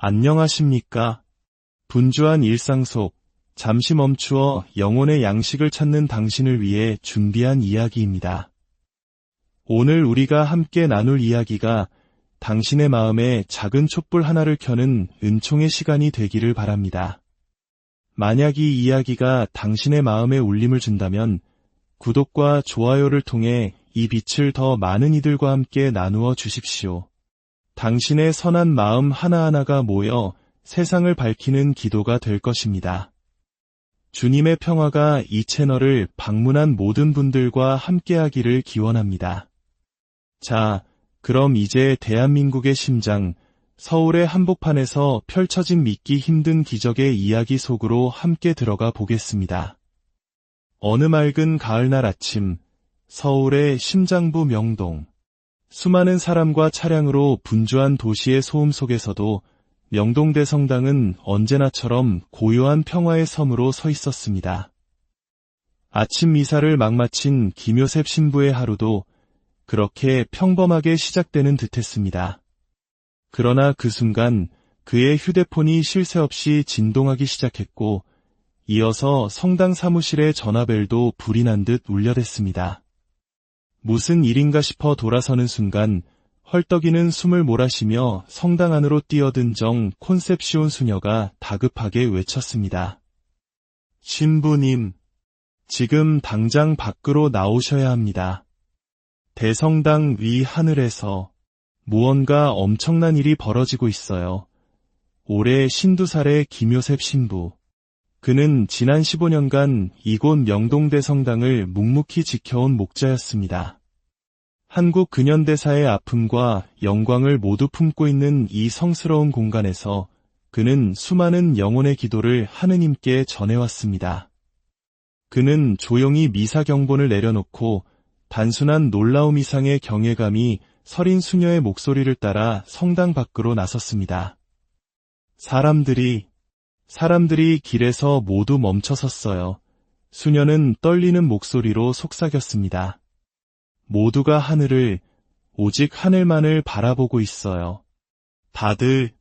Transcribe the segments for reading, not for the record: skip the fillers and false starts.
안녕하십니까? 분주한 일상 속 잠시 멈추어 영혼의 양식을 찾는 당신을 위해 준비한 이야기입니다. 오늘 우리가 함께 나눌 이야기가 당신의 마음에 작은 촛불 하나를 켜는 은총의 시간이 되기를 바랍니다. 만약 이 이야기가 당신의 마음에 울림을 준다면 구독과 좋아요를 통해 이 빛을 더 많은 이들과 함께 나누어 주십시오. 당신의 선한 마음 하나하나가 모여 세상을 밝히는 기도가 될 것입니다. 주님의 평화가 이 채널을 방문한 모든 분들과 함께하기를 기원합니다. 자, 그럼 이제 대한민국의 심장, 서울의 한복판에서 펼쳐진 믿기 힘든 기적의 이야기 속으로 함께 들어가 보겠습니다. 어느 맑은 가을날 아침, 서울의 심장부 명동. 수많은 사람과 차량으로 분주한 도시의 소음 속에서도 명동대성당은 언제나처럼 고요한 평화의 섬으로 서 있었습니다. 아침 미사를 막 마친 김효셉 신부의 하루도 그렇게 평범하게 시작되는 듯했습니다. 그러나 그 순간 그의 휴대폰이 쉴 새 없이 진동하기 시작했고 이어서 성당 사무실의 전화벨도 불이 난 듯 울려댔습니다. 무슨 일인가 싶어 돌아서는 순간 헐떡이는 숨을 몰아쉬며 성당 안으로 뛰어든 정 콘셉시온 수녀가 다급하게 외쳤습니다. 신부님, 지금 당장 밖으로 나오셔야 합니다. 대성당 위 하늘에서 무언가 엄청난 일이 벌어지고 있어요. 올해 52살의 김효셉 신부. 그는 지난 15년간 이곳 명동대성당을 묵묵히 지켜온 목자였습니다. 한국 근현대사의 아픔과 영광을 모두 품고 있는 이 성스러운 공간에서 그는 수많은 영혼의 기도를 하느님께 전해왔습니다. 그는 조용히 미사 경본을 내려놓고 단순한 놀라움 이상의 경외감이 서린 수녀의 목소리를 따라 성당 밖으로 나섰습니다. 사람들이 길에서 모두 멈춰섰어요. 수녀는 떨리는 목소리로 속삭였습니다. 모두가 하늘을, 오직 하늘만을 바라보고 있어요. 다들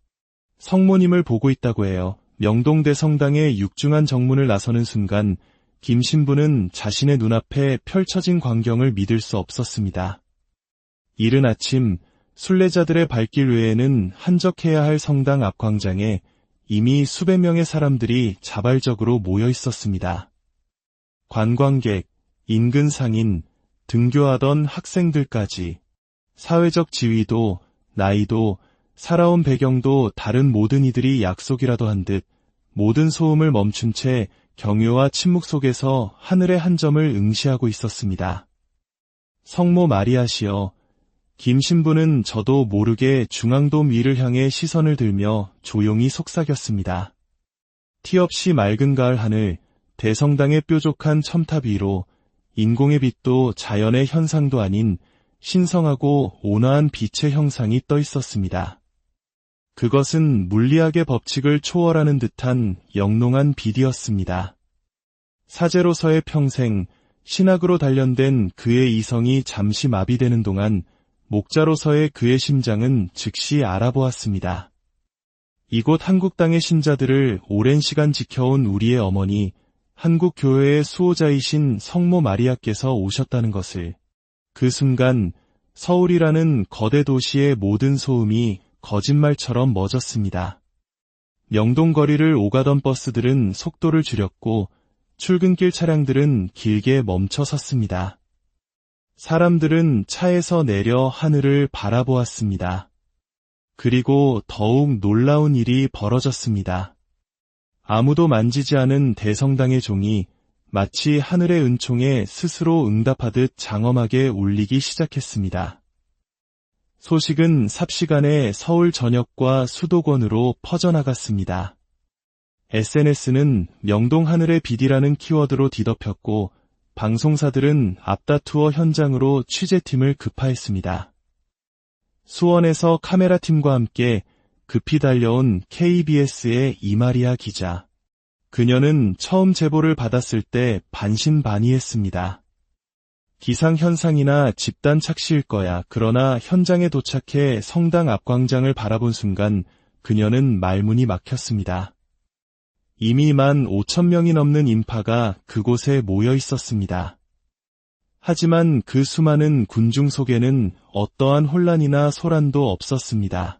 성모님을 보고 있다고 해요. 명동대성당의 육중한 정문을 나서는 순간 김 신부는 자신의 눈앞에 펼쳐진 광경을 믿을 수 없었습니다. 이른 아침 순례자들의 발길 외에는 한적해야 할 성당 앞 광장에 이미 수백 명의 사람들이 자발적으로 모여 있었습니다. 관광객, 인근 상인, 등교하던 학생들까지 사회적 지위도, 나이도, 살아온 배경도 다른 모든 이들이 약속이라도 한 듯 모든 소음을 멈춘 채 경외와 침묵 속에서 하늘의 한 점을 응시하고 있었습니다. 성모 마리아시여, 김 신부는 저도 모르게 중앙돔 위를 향해 시선을 들며 조용히 속삭였습니다. 티 없이 맑은 가을 하늘, 대성당의 뾰족한 첨탑 위로 인공의 빛도 자연의 현상도 아닌 신성하고 온화한 빛의 형상이 떠 있었습니다. 그것은 물리학의 법칙을 초월하는 듯한 영롱한 빛이었습니다. 사제로서의 평생, 신학으로 단련된 그의 이성이 잠시 마비되는 동안 목자로서의 그의 심장은 즉시 알아보았습니다. 이곳 한국 땅의 신자들을 오랜 시간 지켜온 우리의 어머니, 한국 교회의 수호자이신 성모 마리아께서 오셨다는 것을. 그 순간 서울이라는 거대 도시의 모든 소음이 거짓말처럼 멎었습니다. 명동 거리를 오가던 버스들은 속도를 줄였고 출근길 차량들은 길게 멈춰 섰습니다. 사람들은 차에서 내려 하늘을 바라보았습니다. 그리고 더욱 놀라운 일이 벌어졌습니다. 아무도 만지지 않은 대성당의 종이 마치 하늘의 은총에 스스로 응답하듯 장엄하게 울리기 시작했습니다. 소식은 삽시간에 서울 전역과 수도권으로 퍼져나갔습니다. SNS는 명동 하늘의 빛이라는 키워드로 뒤덮였고 방송사들은 앞다투어 현장으로 취재팀을 급파했습니다. 수원에서 카메라팀과 함께 급히 달려온 KBS의 이마리아 기자. 그녀는 처음 제보를 받았을 때 반신반의했습니다. 기상현상이나 집단 착시일 거야. 그러나 현장에 도착해 성당 앞광장을 바라본 순간 그녀는 말문이 막혔습니다. 이미 15,000명이 넘는 인파가 그곳에 모여 있었습니다. 하지만 그 수많은 군중 속에는 어떠한 혼란이나 소란도 없었습니다.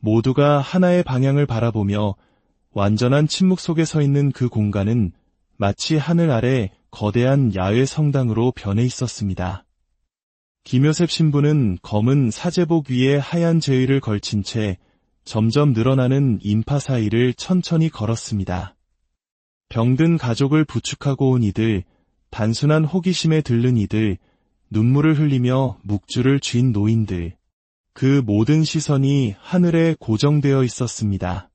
모두가 하나의 방향을 바라보며 완전한 침묵 속에 서 있는 그 공간은 마치 하늘 아래 거대한 야외 성당으로 변해 있었습니다. 김요셉 신부는 검은 사제복 위에 하얀 제의를 걸친 채 점점 늘어나는 인파 사이를 천천히 걸었습니다. 병든 가족을 부축하고 온 이들, 단순한 호기심에 들른 이들, 눈물을 흘리며 묵주를 쥔 노인들, 그 모든 시선이 하늘에 고정되어 있었습니다.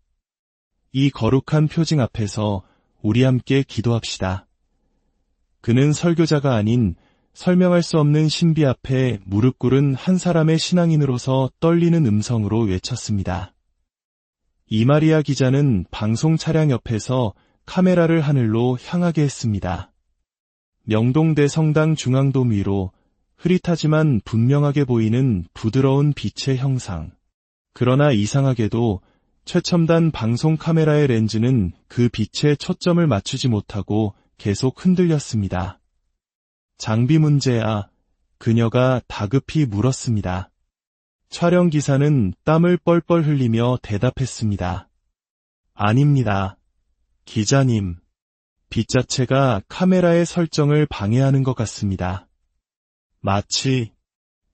이 거룩한 표징 앞에서 우리 함께 기도합시다. 그는 설교자가 아닌 설명할 수 없는 신비 앞에 무릎 꿇은 한 사람의 신앙인으로서 떨리는 음성으로 외쳤습니다. 이마리아 기자는 방송 차량 옆에서 카메라를 하늘로 향하게 했습니다. 명동대 성당 중앙돔 위로 흐릿하지만 분명하게 보이는 부드러운 빛의 형상. 그러나 이상하게도 최첨단 방송 카메라의 렌즈는 그 빛에 초점을 맞추지 못하고 계속 흔들렸습니다. 장비 문제야, 그녀가 다급히 물었습니다. 촬영 기사는 땀을 뻘뻘 흘리며 대답했습니다. 아닙니다. 기자님. 빛 자체가 카메라의 설정을 방해하는 것 같습니다. 마치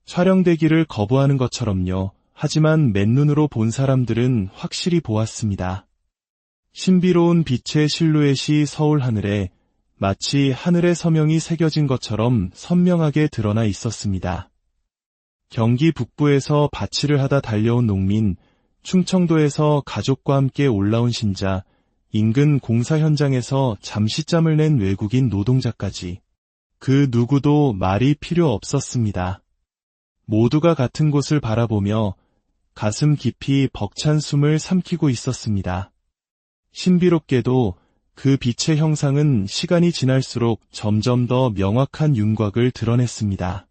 촬영되기를 거부하는 것처럼요. 하지만 맨눈으로 본 사람들은 확실히 보았습니다. 신비로운 빛의 실루엣이 서울 하늘에 마치 하늘의 서명이 새겨진 것처럼 선명하게 드러나 있었습니다. 경기 북부에서 밭일을 하다 달려온 농민, 충청도에서 가족과 함께 올라온 신자, 인근 공사 현장에서 잠시짬을 낸 외국인 노동자까지 그 누구도 말이 필요 없었습니다. 모두가 같은 곳을 바라보며 가슴 깊이 벅찬 숨을 삼키고 있었습니다. 신비롭게도 그 빛의 형상은 시간이 지날수록 점점 더 명확한 윤곽을 드러냈습니다.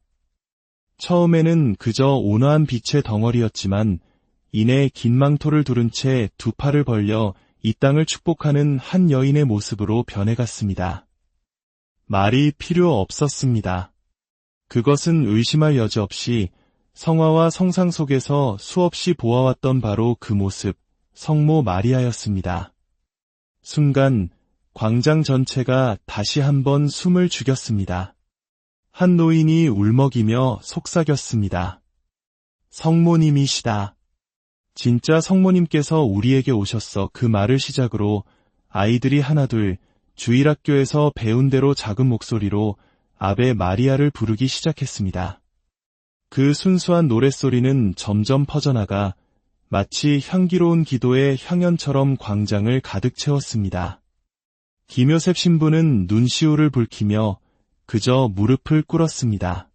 처음에는 그저 온화한 빛의 덩어리였지만 이내 긴 망토를 두른 채 두 팔을 벌려 이 땅을 축복하는 한 여인의 모습으로 변해갔습니다. 말이 필요 없었습니다. 그것은 의심할 여지 없이 성화와 성상 속에서 수없이 보아왔던 바로 그 모습, 성모 마리아였습니다. 순간 광장 전체가 다시 한번 숨을 죽였습니다. 한 노인이 울먹이며 속삭였습니다. 성모님이시다. 진짜 성모님께서 우리에게 오셨어. 그 말을 시작으로 아이들이 하나둘 주일학교에서 배운 대로 작은 목소리로 아베 마리아를 부르기 시작했습니다. 그 순수한 노랫소리는 점점 퍼져나가 마치 향기로운 기도의 향연처럼 광장을 가득 채웠습니다. 김요셉 신부는 눈시울을 붉히며 그저 무릎을 꿇었습니다.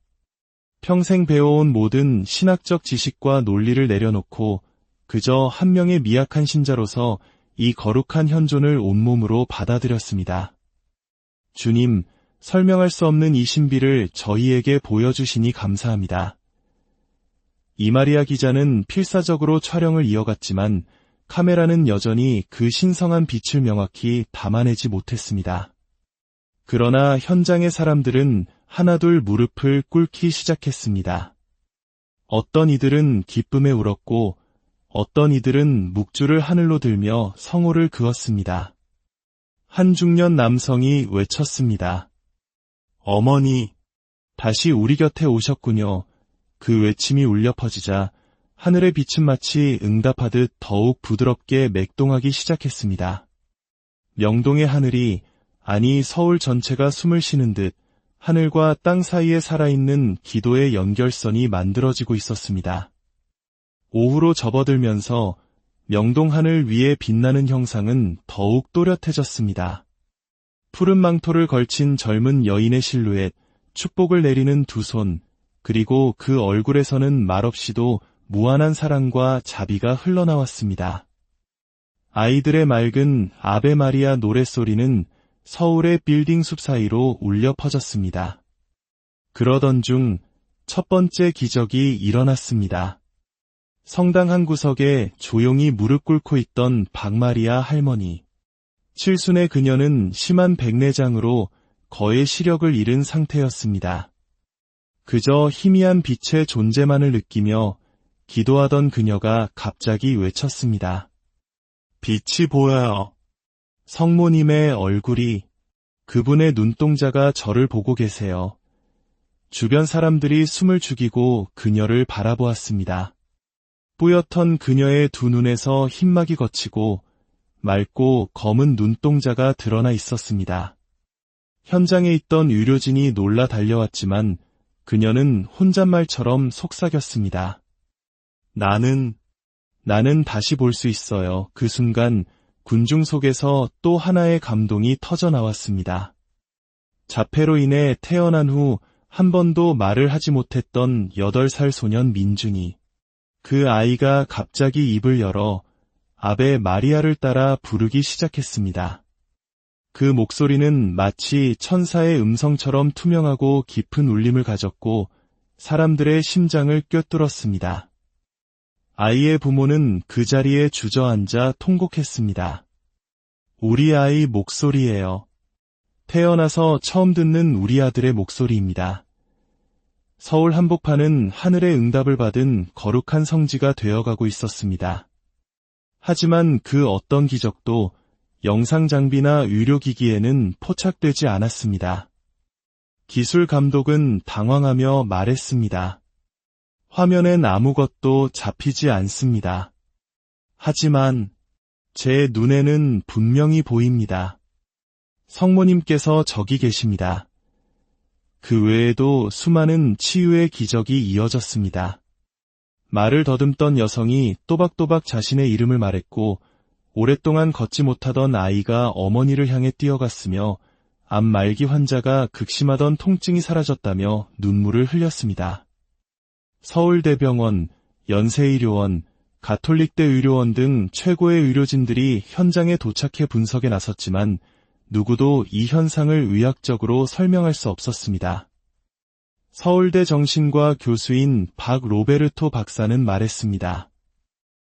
평생 배워온 모든 신학적 지식과 논리를 내려놓고 그저 한 명의 미약한 신자로서 이 거룩한 현존을 온몸으로 받아들였습니다. 주님, 설명할 수 없는 이 신비를 저희에게 보여주시니 감사합니다. 이마리아 기자는 필사적으로 촬영을 이어갔지만 카메라는 여전히 그 신성한 빛을 명확히 담아내지 못했습니다. 그러나 현장의 사람들은 하나둘 무릎을 꿇기 시작했습니다. 어떤 이들은 기쁨에 울었고 어떤 이들은 묵주를 하늘로 들며 성호를 그었습니다. 한 중년 남성이 외쳤습니다. 어머니, 다시 우리 곁에 오셨군요. 그 외침이 울려 퍼지자 하늘의 빛은 마치 응답하듯 더욱 부드럽게 맥동하기 시작했습니다. 명동의 하늘이, 아니 서울 전체가 숨을 쉬는 듯 하늘과 땅 사이에 살아있는 기도의 연결선이 만들어지고 있었습니다. 오후로 접어들면서 명동 하늘 위에 빛나는 형상은 더욱 또렷해졌습니다. 푸른 망토를 걸친 젊은 여인의 실루엣, 축복을 내리는 두 손, 그리고 그 얼굴에서는 말없이도 무한한 사랑과 자비가 흘러나왔습니다. 아이들의 맑은 아베 마리아 노랫소리는 서울의 빌딩 숲 사이로 울려 퍼졌습니다. 그러던 중 첫 번째 기적이 일어났습니다. 성당 한 구석에 조용히 무릎 꿇고 있던 박마리아 할머니. 칠순의 그녀는 심한 백내장으로 거의 시력을 잃은 상태였습니다. 그저 희미한 빛의 존재만을 느끼며 기도하던 그녀가 갑자기 외쳤습니다. 빛이 보여요. 성모님의 얼굴이, 그분의 눈동자가 저를 보고 계세요. 주변 사람들이 숨을 죽이고 그녀를 바라보았습니다. 뿌옇던 그녀의 두 눈에서 흰막이 걷히고 맑고 검은 눈동자가 드러나 있었습니다. 현장에 있던 의료진이 놀라 달려왔지만 그녀는 혼잣말처럼 속삭였습니다. 나는 다시 볼 수 있어요. 그 순간 군중 속에서 또 하나의 감동이 터져 나왔습니다. 자폐로 인해 태어난 후 한 번도 말을 하지 못했던 8살 소년 민준이, 그 아이가 갑자기 입을 열어 아베 마리아를 따라 부르기 시작했습니다. 그 목소리는 마치 천사의 음성처럼 투명하고 깊은 울림을 가졌고 사람들의 심장을 꿰뚫었습니다. 아이의 부모는 그 자리에 주저앉아 통곡했습니다. 우리 아이 목소리예요. 태어나서 처음 듣는 우리 아들의 목소리입니다. 서울 한복판은 하늘의 응답을 받은 거룩한 성지가 되어가고 있었습니다. 하지만 그 어떤 기적도 영상 장비나 의료기기에는 포착되지 않았습니다. 기술 감독은 당황하며 말했습니다. 화면엔 아무것도 잡히지 않습니다. 하지만 제 눈에는 분명히 보입니다. 성모님께서 저기 계십니다. 그 외에도 수많은 치유의 기적이 이어졌습니다. 말을 더듬던 여성이 또박또박 자신의 이름을 말했고 오랫동안 걷지 못하던 아이가 어머니를 향해 뛰어갔으며 암 말기 환자가 극심하던 통증이 사라졌다며 눈물을 흘렸습니다. 서울대병원, 연세의료원, 가톨릭대 의료원 등 최고의 의료진들이 현장에 도착해 분석에 나섰지만 누구도 이 현상을 의학적으로 설명할 수 없었습니다. 서울대 정신과 교수인 박 로베르토 박사는 말했습니다.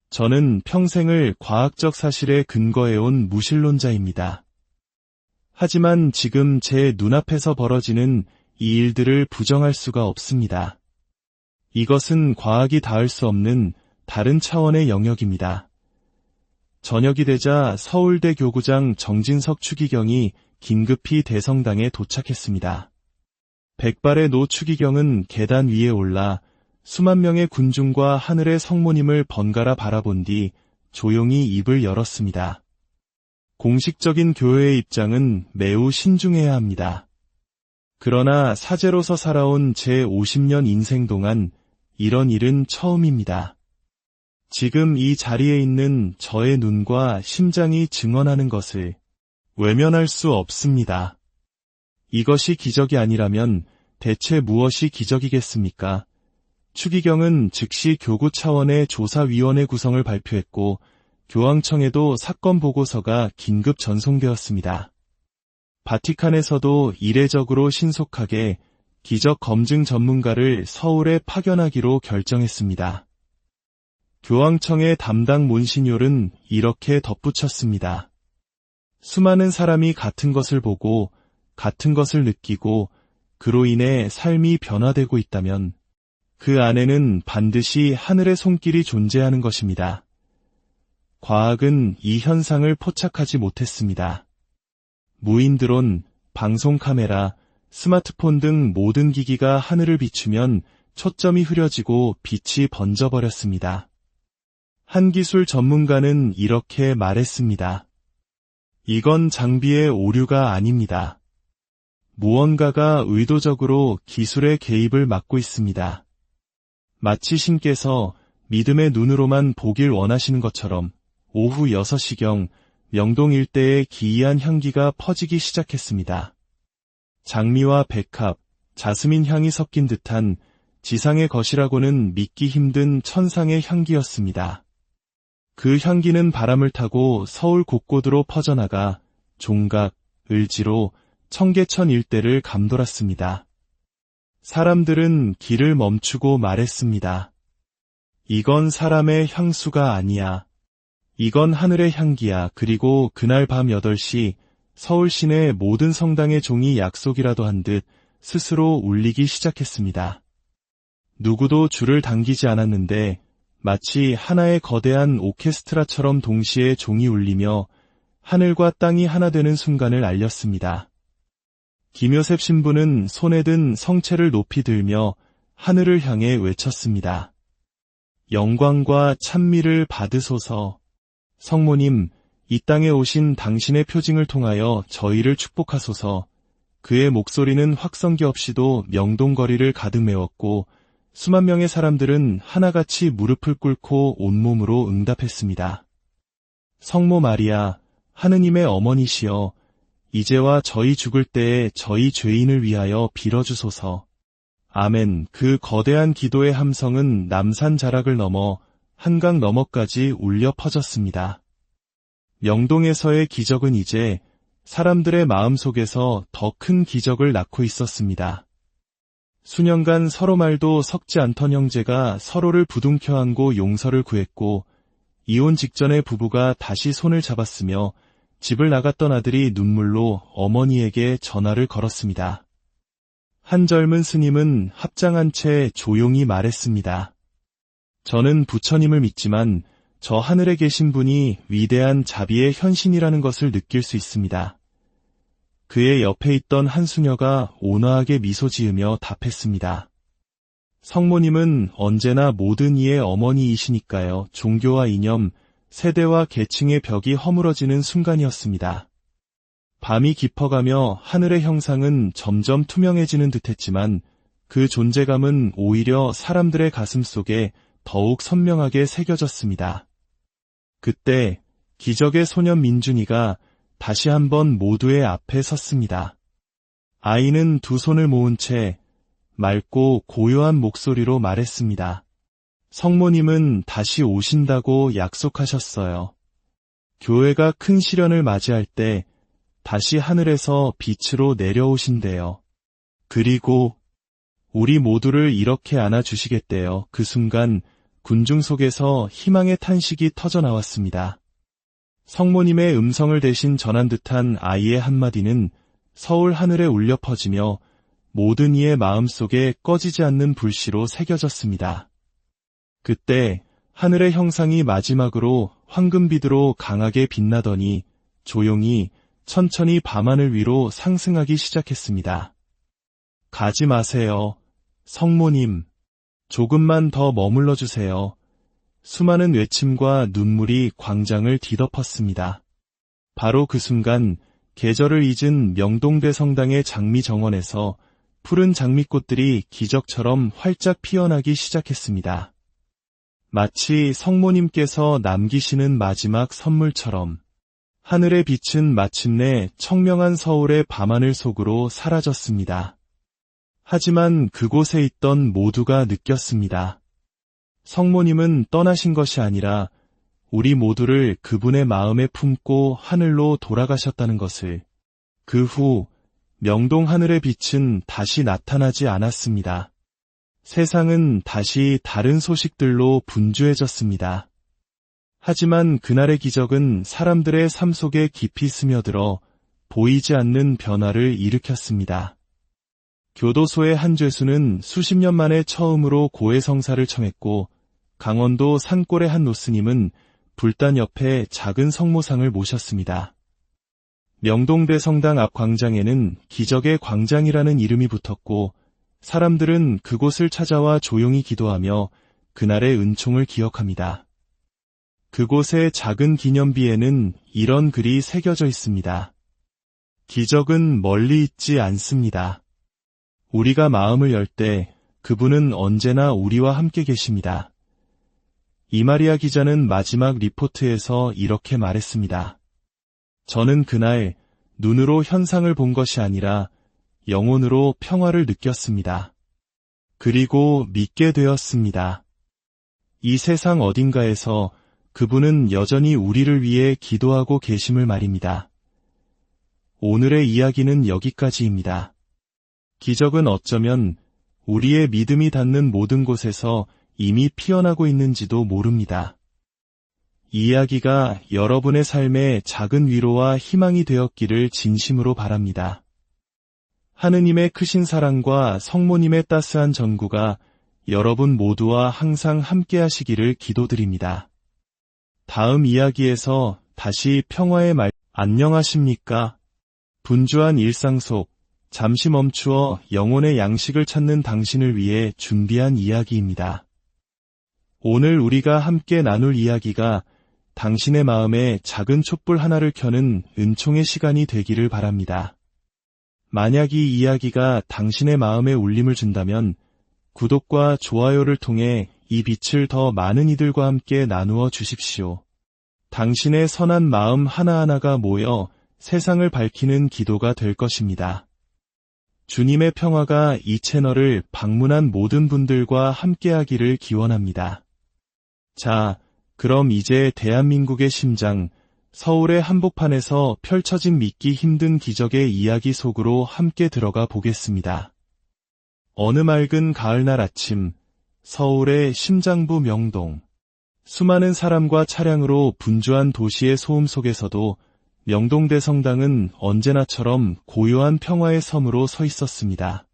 저는 평생을 과학적 사실에 근거해온 무신론자입니다. 하지만 지금 제 눈앞에서 벌어지는 이 일들을 부정할 수가 없습니다. 이것은 과학이 닿을 수 없는 다른 차원의 영역입니다. 저녁이 되자 서울대 교구장 정진석 추기경이 긴급히 대성당에 도착했습니다. 백발의 노 추기경은 계단 위에 올라 수만 명의 군중과 하늘의 성모님을 번갈아 바라본 뒤 조용히 입을 열었습니다. 공식적인 교회의 입장은 매우 신중해야 합니다. 그러나 사제로서 살아온 제 50년 인생 동안 이런 일은 처음입니다. 지금 이 자리에 있는 저의 눈과 심장이 증언하는 것을 외면할 수 없습니다. 이것이 기적이 아니라면 대체 무엇이 기적이겠습니까? 추기경은 즉시 교구 차원의 조사위원회 구성을 발표했고 교황청에도 사건 보고서가 긴급 전송되었습니다. 바티칸에서도 이례적으로 신속하게 기적 검증 전문가를 서울에 파견하기로 결정했습니다. 교황청의 담당 몬시뇰은 이렇게 덧붙였습니다. 수많은 사람이 같은 것을 보고 같은 것을 느끼고 그로 인해 삶이 변화되고 있다면 그 안에는 반드시 하늘의 손길이 존재하는 것입니다. 과학은 이 현상을 포착하지 못했습니다. 무인 드론, 방송 카메라, 스마트폰 등 모든 기기가 하늘을 비추면 초점이 흐려지고 빛이 번져버렸습니다. 한 기술 전문가는 이렇게 말했습니다. 이건 장비의 오류가 아닙니다. 무언가가 의도적으로 기술의 개입을 막고 있습니다. 마치 신께서 믿음의 눈으로만 보길 원하시는 것처럼 오후 6시경 명동 일대에 기이한 향기가 퍼지기 시작했습니다. 장미와 백합, 자스민 향이 섞인 듯한 지상의 것이라고는 믿기 힘든 천상의 향기였습니다. 그 향기는 바람을 타고 서울 곳곳으로 퍼져나가 종각, 을지로, 청계천 일대를 감돌았습니다. 사람들은 길을 멈추고 말했습니다. 이건 사람의 향수가 아니야. 이건 하늘의 향기야. 그리고 그날 밤 8시 서울 시내 모든 성당의 종이 약속이라도 한 듯 스스로 울리기 시작했습니다. 누구도 줄을 당기지 않았는데 마치 하나의 거대한 오케스트라처럼 동시에 종이 울리며 하늘과 땅이 하나 되는 순간을 알렸습니다. 김효셉 신부는 손에 든 성체를 높이 들며 하늘을 향해 외쳤습니다. 영광과 찬미를 받으소서. 성모님, 이 땅에 오신 당신의 표징을 통하여 저희를 축복하소서. 그의 목소리는 확성기 없이도 명동거리를 가득 메웠고 수만 명의 사람들은 하나같이 무릎을 꿇고 온몸으로 응답했습니다. 성모 마리아, 하느님의 어머니시여, 이제와 저희 죽을 때에 저희 죄인을 위하여 빌어주소서. 아멘. 그 거대한 기도의 함성은 남산 자락을 넘어 한강 너머까지 울려 퍼졌습니다. 명동에서의 기적은 이제 사람들의 마음속에서 더 큰 기적을 낳고 있었습니다. 수년간 서로 말도 섞지 않던 형제가 서로를 부둥켜 안고 용서를 구했고 이혼 직전의 부부가 다시 손을 잡았으며 집을 나갔던 아들이 눈물로 어머니에게 전화를 걸었습니다. 한 젊은 스님은 합장한 채 조용히 말했습니다. 저는 부처님을 믿지만 저 하늘에 계신 분이 위대한 자비의 현신이라는 것을 느낄 수 있습니다. 그의 옆에 있던 한 수녀가 온화하게 미소 지으며 답했습니다. 성모님은 언제나 모든 이의 어머니이시니까요. 종교와 이념, 세대와 계층의 벽이 허물어지는 순간이었습니다. 밤이 깊어가며 하늘의 형상은 점점 투명해지는 듯했지만 그 존재감은 오히려 사람들의 가슴 속에 더욱 선명하게 새겨졌습니다. 그때 기적의 소년 민준이가 다시 한번 모두의 앞에 섰습니다. 아이는 두 손을 모은 채 맑고 고요한 목소리로 말했습니다. 성모님은 다시 오신다고 약속하셨어요. 교회가 큰 시련을 맞이할 때 다시 하늘에서 빛으로 내려오신대요. 그리고 우리 모두를 이렇게 안아주시겠대요. 그 순간 군중 속에서 희망의 탄식이 터져나왔습니다. 성모님의 음성을 대신 전한 듯한 아이의 한마디는 서울 하늘에 울려 퍼지며 모든 이의 마음속에 꺼지지 않는 불씨로 새겨졌습니다. 그때 하늘의 형상이 마지막으로 황금빛으로 강하게 빛나더니 조용히 천천히 밤하늘 위로 상승하기 시작했습니다. 가지 마세요. 성모님, 조금만 더 머물러 주세요. 수많은 외침과 눈물이 광장을 뒤덮었습니다. 바로 그 순간 계절을 잊은 명동대 성당의 장미 정원에서 푸른 장미꽃들이 기적처럼 활짝 피어나기 시작했습니다. 마치 성모님께서 남기시는 마지막 선물처럼 하늘의 빛은 마침내 청명한 서울의 밤하늘 속으로 사라졌습니다. 하지만 그곳에 있던 모두가 느꼈습니다. 성모님은 떠나신 것이 아니라 우리 모두를 그분의 마음에 품고 하늘로 돌아가셨다는 것을. 그 후 명동 하늘의 빛은 다시 나타나지 않았습니다. 세상은 다시 다른 소식들로 분주해졌습니다. 하지만 그날의 기적은 사람들의 삶 속에 깊이 스며들어 보이지 않는 변화를 일으켰습니다. 교도소의 한 죄수는 수십 년 만에 처음으로 고해성사를 청했고 강원도 산골의 한 노스님은 불단 옆에 작은 성모상을 모셨습니다. 명동대 성당 앞 광장에는 기적의 광장이라는 이름이 붙었고 사람들은 그곳을 찾아와 조용히 기도하며 그날의 은총을 기억합니다. 그곳의 작은 기념비에는 이런 글이 새겨져 있습니다. 기적은 멀리 있지 않습니다. 우리가 마음을 열 때 그분은 언제나 우리와 함께 계십니다. 이마리아 기자는 마지막 리포트에서 이렇게 말했습니다. 저는 그날 눈으로 현상을 본 것이 아니라 영혼으로 평화를 느꼈습니다. 그리고 믿게 되었습니다. 이 세상 어딘가에서 그분은 여전히 우리를 위해 기도하고 계심을 말입니다. 오늘의 이야기는 여기까지입니다. 기적은 어쩌면 우리의 믿음이 닿는 모든 곳에서 이미 피어나고 있는지도 모릅니다. 이 이야기가 여러분의 삶에 작은 위로와 희망이 되었기를 진심으로 바랍니다. 하느님의 크신 사랑과 성모님의 따스한 전구가 여러분 모두와 항상 함께 하시기를 기도드립니다. 다음 이야기에서 다시 평화의 말, 안녕하십니까? 분주한 일상 속 잠시 멈추어 영혼의 양식을 찾는 당신을 위해 준비한 이야기입니다. 오늘 우리가 함께 나눌 이야기가 당신의 마음에 작은 촛불 하나를 켜는 은총의 시간이 되기를 바랍니다. 만약 이 이야기가 당신의 마음에 울림을 준다면 구독과 좋아요를 통해 이 빛을 더 많은 이들과 함께 나누어 주십시오. 당신의 선한 마음 하나하나가 모여 세상을 밝히는 기도가 될 것입니다. 주님의 평화가 이 채널을 방문한 모든 분들과 함께하기를 기원합니다. 자, 그럼 이제 대한민국의 심장, 서울의 한복판에서 펼쳐진 믿기 힘든 기적의 이야기 속으로 함께 들어가 보겠습니다. 어느 맑은 가을날 아침, 서울의 심장부 명동. 수많은 사람과 차량으로 분주한 도시의 소음 속에서도 명동대성당은 언제나처럼 고요한 평화의 섬으로 서 있었습니다.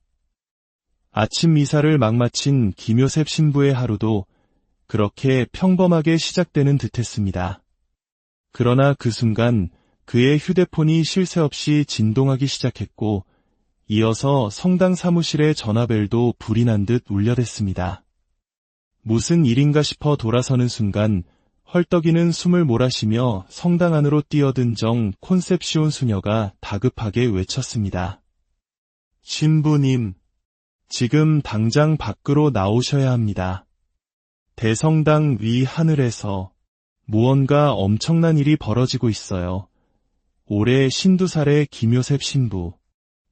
아침 미사를 막 마친 김효셉 신부의 하루도 그렇게 평범하게 시작되는 듯했습니다. 그러나 그 순간 그의 휴대폰이 쉴 새 없이 진동하기 시작했고 이어서 성당 사무실의 전화벨도 불이 난 듯 울려댔습니다. 무슨 일인가 싶어 돌아서는 순간 헐떡이는 숨을 몰아쉬며 성당 안으로 뛰어든 정 콘셉시온 수녀가 다급하게 외쳤습니다. 신부님, 지금 당장 밖으로 나오셔야 합니다. 대성당 위 하늘에서 무언가 엄청난 일이 벌어지고 있어요. 올해 52살의 김효셉 신부.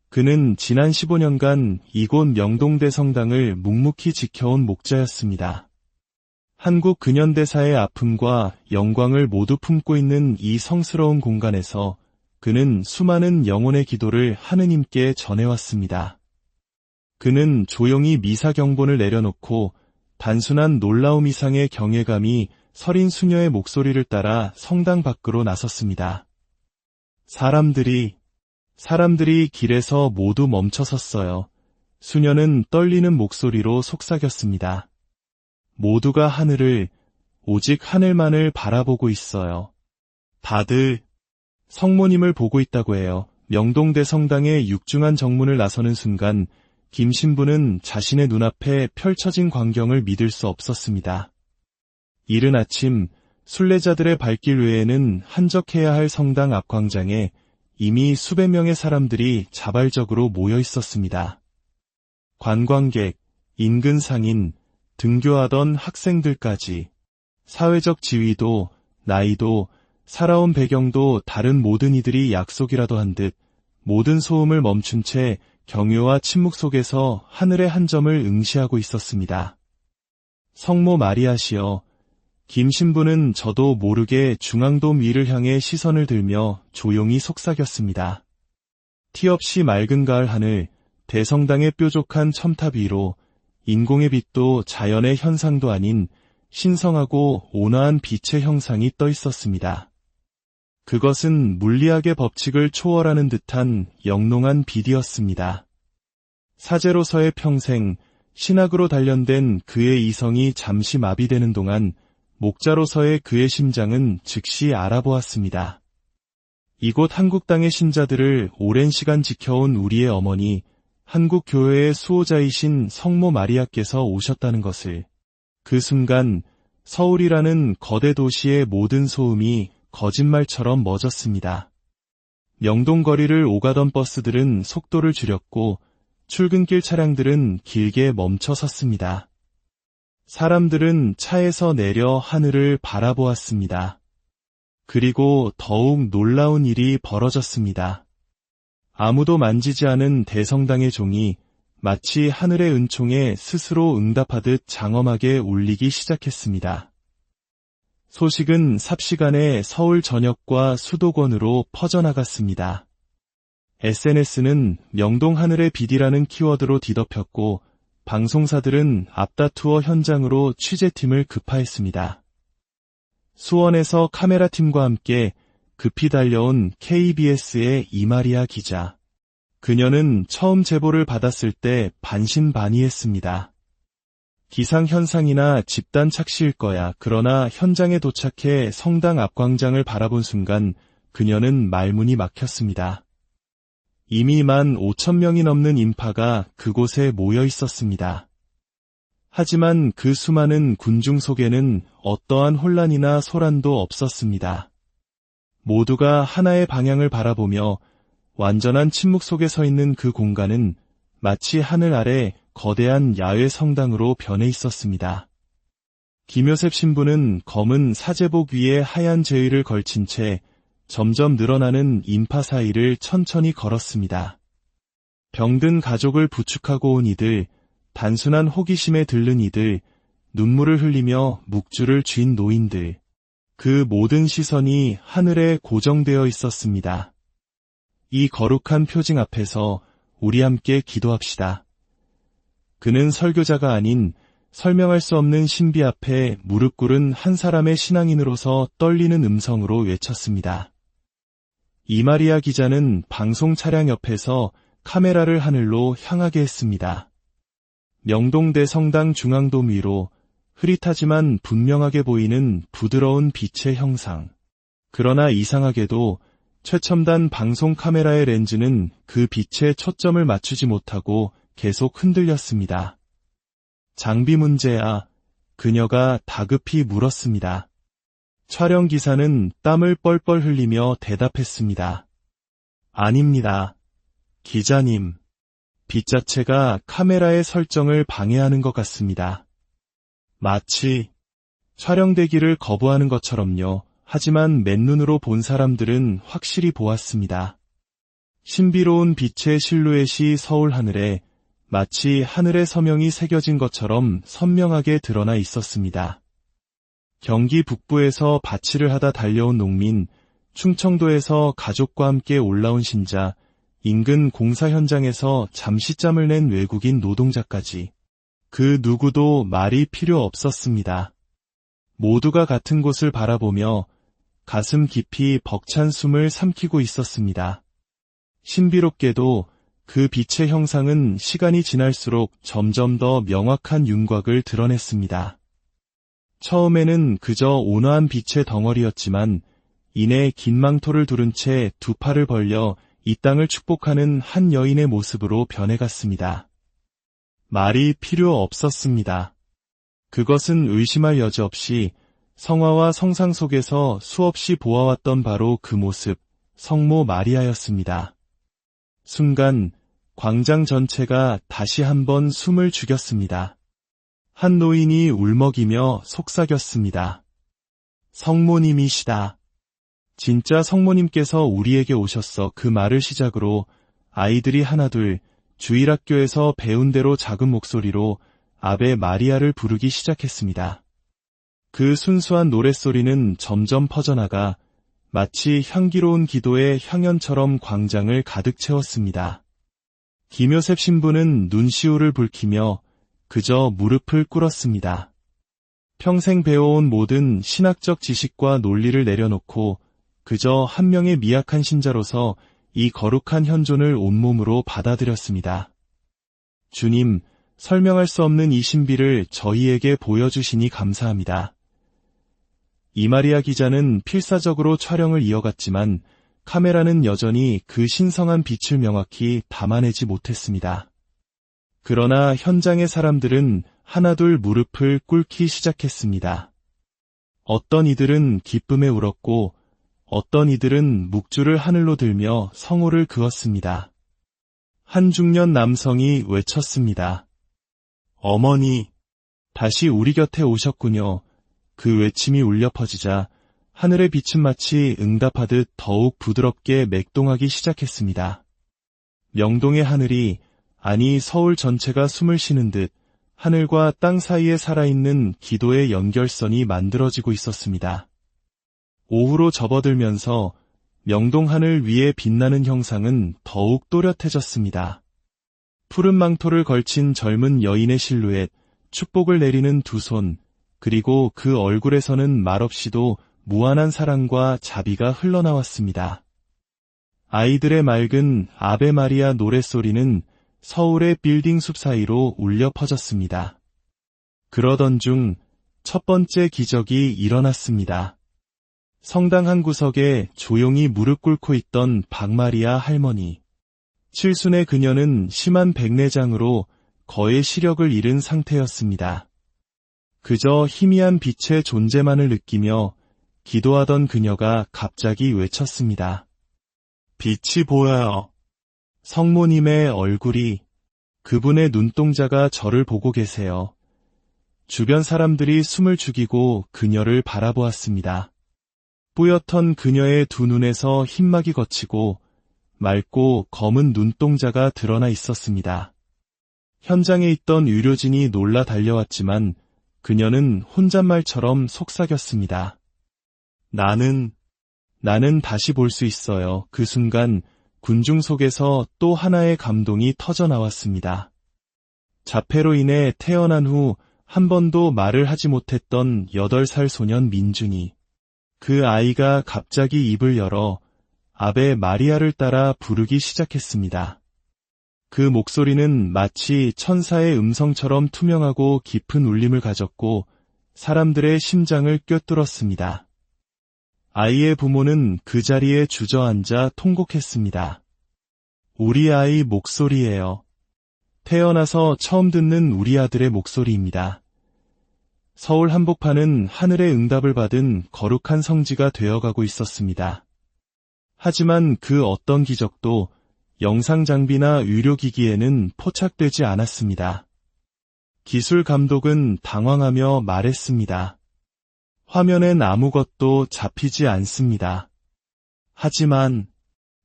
그는 지난 15년간 이곳 명동대성당을 묵묵히 지켜온 목자였습니다. 한국 근현대사의 아픔과 영광을 모두 품고 있는 이 성스러운 공간에서 그는 수많은 영혼의 기도를 하느님께 전해왔습니다. 그는 조용히 미사 경본을 내려놓고 단순한 놀라움 이상의 경외감이 서린 수녀의 목소리를 따라 성당 밖으로 나섰습니다. 사람들이 길에서 모두 멈춰섰어요. 수녀는 떨리는 목소리로 속삭였습니다. 모두가 하늘을, 오직 하늘만을 바라보고 있어요. 다들 성모님을 보고 있다고 해요. 명동대성당의 육중한 정문을 나서는 순간 김 신부는 자신의 눈앞에 펼쳐진 광경을 믿을 수 없었습니다. 이른 아침 순례자들의 발길 외에는 한적해야 할 성당 앞 광장에 이미 수백 명의 사람들이 자발적으로 모여 있었습니다. 관광객, 인근 상인, 등교하던 학생들까지 사회적 지위도, 나이도, 살아온 배경도 다른 모든 이들이 약속이라도 한 듯 모든 소음을 멈춘 채 경외와 침묵 속에서 하늘의 한 점을 응시하고 있었습니다. 성모 마리아시여, 김 신부는 저도 모르게 중앙돔 위를 향해 시선을 들며 조용히 속삭였습니다. 티 없이 맑은 가을 하늘, 대성당의 뾰족한 첨탑 위로 인공의 빛도 자연의 현상도 아닌 신성하고 온화한 빛의 형상이 떠 있었습니다. 그것은 물리학의 법칙을 초월하는 듯한 영롱한 빛이었습니다. 사제로서의 평생, 신학으로 단련된 그의 이성이 잠시 마비되는 동안 목자로서의 그의 심장은 즉시 알아보았습니다. 이곳 한국 땅의 신자들을 오랜 시간 지켜온 우리의 어머니, 한국 교회의 수호자이신 성모 마리아께서 오셨다는 것을. 그 순간 서울이라는 거대 도시의 모든 소음이 거짓말처럼 멎었습니다. 명동 거리를 오가던 버스들은 속도를 줄였고 출근길 차량들은 길게 멈춰 섰습니다. 사람들은 차에서 내려 하늘을 바라보았습니다. 그리고 더욱 놀라운 일이 벌어졌습니다. 아무도 만지지 않은 대성당의 종이 마치 하늘의 은총에 스스로 응답하듯 장엄하게 울리기 시작했습니다. 소식은 삽시간에 서울 전역과 수도권으로 퍼져나갔습니다. SNS는 명동 하늘의 빛이라는 키워드로 뒤덮였고 방송사들은 앞다투어 현장으로 취재팀을 급파했습니다. 수원에서 카메라팀과 함께 급히 달려온 KBS의 이마리아 기자. 그녀는 처음 제보를 받았을 때 반신반의했습니다. 기상현상이나 집단 착시일 거야. 그러나 현장에 도착해 성당 앞 광장을 바라본 순간 그녀는 말문이 막혔습니다. 이미 15,000명이 넘는 인파가 그곳에 모여 있었습니다. 하지만 그 수많은 군중 속에는 어떠한 혼란이나 소란도 없었습니다. 모두가 하나의 방향을 바라보며 완전한 침묵 속에 서 있는 그 공간은 마치 하늘 아래 거대한 야외 성당으로 변해 있었습니다. 김효셉 신부는 검은 사제복 위에 하얀 제의를 걸친 채 점점 늘어나는 인파 사이를 천천히 걸었습니다. 병든 가족을 부축하고 온 이들, 단순한 호기심에 들른 이들, 눈물을 흘리며 묵주를 쥔 노인들, 그 모든 시선이 하늘에 고정되어 있었습니다. 이 거룩한 표징 앞에서 우리 함께 기도합시다. 그는 설교자가 아닌 설명할 수 없는 신비 앞에 무릎 꿇은 한 사람의 신앙인으로서 떨리는 음성으로 외쳤습니다. 이마리아 기자는 방송 차량 옆에서 카메라를 하늘로 향하게 했습니다. 명동대 성당 중앙돔 위로 흐릿하지만 분명하게 보이는 부드러운 빛의 형상. 그러나 이상하게도 최첨단 방송 카메라의 렌즈는 그 빛에 초점을 맞추지 못하고 계속 흔들렸습니다. 장비 문제야, 그녀가 다급히 물었습니다. 촬영 기사는 땀을 뻘뻘 흘리며 대답했습니다. 아닙니다. 기자님, 빛 자체가 카메라의 설정을 방해하는 것 같습니다. 마치 촬영되기를 거부하는 것처럼요. 하지만 맨눈으로 본 사람들은 확실히 보았습니다. 신비로운 빛의 실루엣이 서울 하늘에 마치 하늘의 서명이 새겨진 것처럼 선명하게 드러나 있었습니다. 경기 북부에서 밭일을 하다 달려온 농민, 충청도에서 가족과 함께 올라온 신자, 인근 공사 현장에서 잠시짬을 낸 외국인 노동자까지 그 누구도 말이 필요 없었습니다. 모두가 같은 곳을 바라보며 가슴 깊이 벅찬 숨을 삼키고 있었습니다. 신비롭게도 그 빛의 형상은 시간이 지날수록 점점 더 명확한 윤곽을 드러냈습니다. 처음에는 그저 온화한 빛의 덩어리였지만 이내 긴 망토를 두른 채 두 팔을 벌려 이 땅을 축복하는 한 여인의 모습으로 변해갔습니다. 말이 필요 없었습니다. 그것은 의심할 여지 없이 성화와 성상 속에서 수없이 보아왔던 바로 그 모습, 성모 마리아였습니다. 순간 광장 전체가 다시 한번 숨을 죽였습니다. 한 노인이 울먹이며 속삭였습니다. 성모님이시다. 진짜 성모님께서 우리에게 오셨어. 그 말을 시작으로 아이들이 하나둘 주일학교에서 배운 대로 작은 목소리로 아베 마리아를 부르기 시작했습니다. 그 순수한 노랫소리는 점점 퍼져나가 마치 향기로운 기도의 향연처럼 광장을 가득 채웠습니다. 김효셉 신부는 눈시울을 붉히며 그저 무릎을 꿇었습니다. 평생 배워온 모든 신학적 지식과 논리를 내려놓고 그저 한 명의 미약한 신자로서 이 거룩한 현존을 온몸으로 받아들였습니다. 주님, 설명할 수 없는 이 신비를 저희에게 보여주시니 감사합니다. 이마리아 기자는 필사적으로 촬영을 이어갔지만 카메라는 여전히 그 신성한 빛을 명확히 담아내지 못했습니다. 그러나 현장의 사람들은 하나둘 무릎을 꿇기 시작했습니다. 어떤 이들은 기쁨에 울었고 어떤 이들은 묵주를 하늘로 들며 성호를 그었습니다. 한 중년 남성이 외쳤습니다. 어머니, 다시 우리 곁에 오셨군요. 그 외침이 울려 퍼지자 하늘의 빛은 마치 응답하듯 더욱 부드럽게 맥동하기 시작했습니다. 명동의 하늘이, 아니 서울 전체가 숨을 쉬는 듯 하늘과 땅 사이에 살아있는 기도의 연결선이 만들어지고 있었습니다. 오후로 접어들면서 명동 하늘 위에 빛나는 형상은 더욱 또렷해졌습니다. 푸른 망토를 걸친 젊은 여인의 실루엣, 축복을 내리는 두 손, 그리고 그 얼굴에서는 말없이도 무한한 사랑과 자비가 흘러나왔습니다. 아이들의 맑은 아베 마리아 노랫소리는 서울의 빌딩 숲 사이로 울려 퍼졌습니다. 그러던 중 첫 번째 기적이 일어났습니다. 성당 한 구석에 조용히 무릎 꿇고 있던 박마리아 할머니. 칠순의 그녀는 심한 백내장으로 거의 시력을 잃은 상태였습니다. 그저 희미한 빛의 존재만을 느끼며 기도하던 그녀가 갑자기 외쳤습니다. 빛이 보여요. 성모님의 얼굴이, 그분의 눈동자가 저를 보고 계세요. 주변 사람들이 숨을 죽이고 그녀를 바라보았습니다. 뿌옇던 그녀의 두 눈에서 흰막이 걷히고 맑고 검은 눈동자가 드러나 있었습니다. 현장에 있던 의료진이 놀라 달려왔지만 그녀는 혼잣말처럼 속삭였습니다. 나는 다시 볼 수 있어요. 그 순간 군중 속에서 또 하나의 감동이 터져 나왔습니다. 자폐로 인해 태어난 후 한 번도 말을 하지 못했던 8살 소년 민준이, 그 아이가 갑자기 입을 열어 아베 마리아를 따라 부르기 시작했습니다. 그 목소리는 마치 천사의 음성처럼 투명하고 깊은 울림을 가졌고 사람들의 심장을 꿰뚫었습니다. 아이의 부모는 그 자리에 주저앉아 통곡했습니다. 우리 아이 목소리예요. 태어나서 처음 듣는 우리 아들의 목소리입니다. 서울 한복판은 하늘의 응답을 받은 거룩한 성지가 되어가고 있었습니다. 하지만 그 어떤 기적도 영상 장비나 의료기기에는 포착되지 않았습니다. 기술 감독은 당황하며 말했습니다. 화면엔 아무것도 잡히지 않습니다. 하지만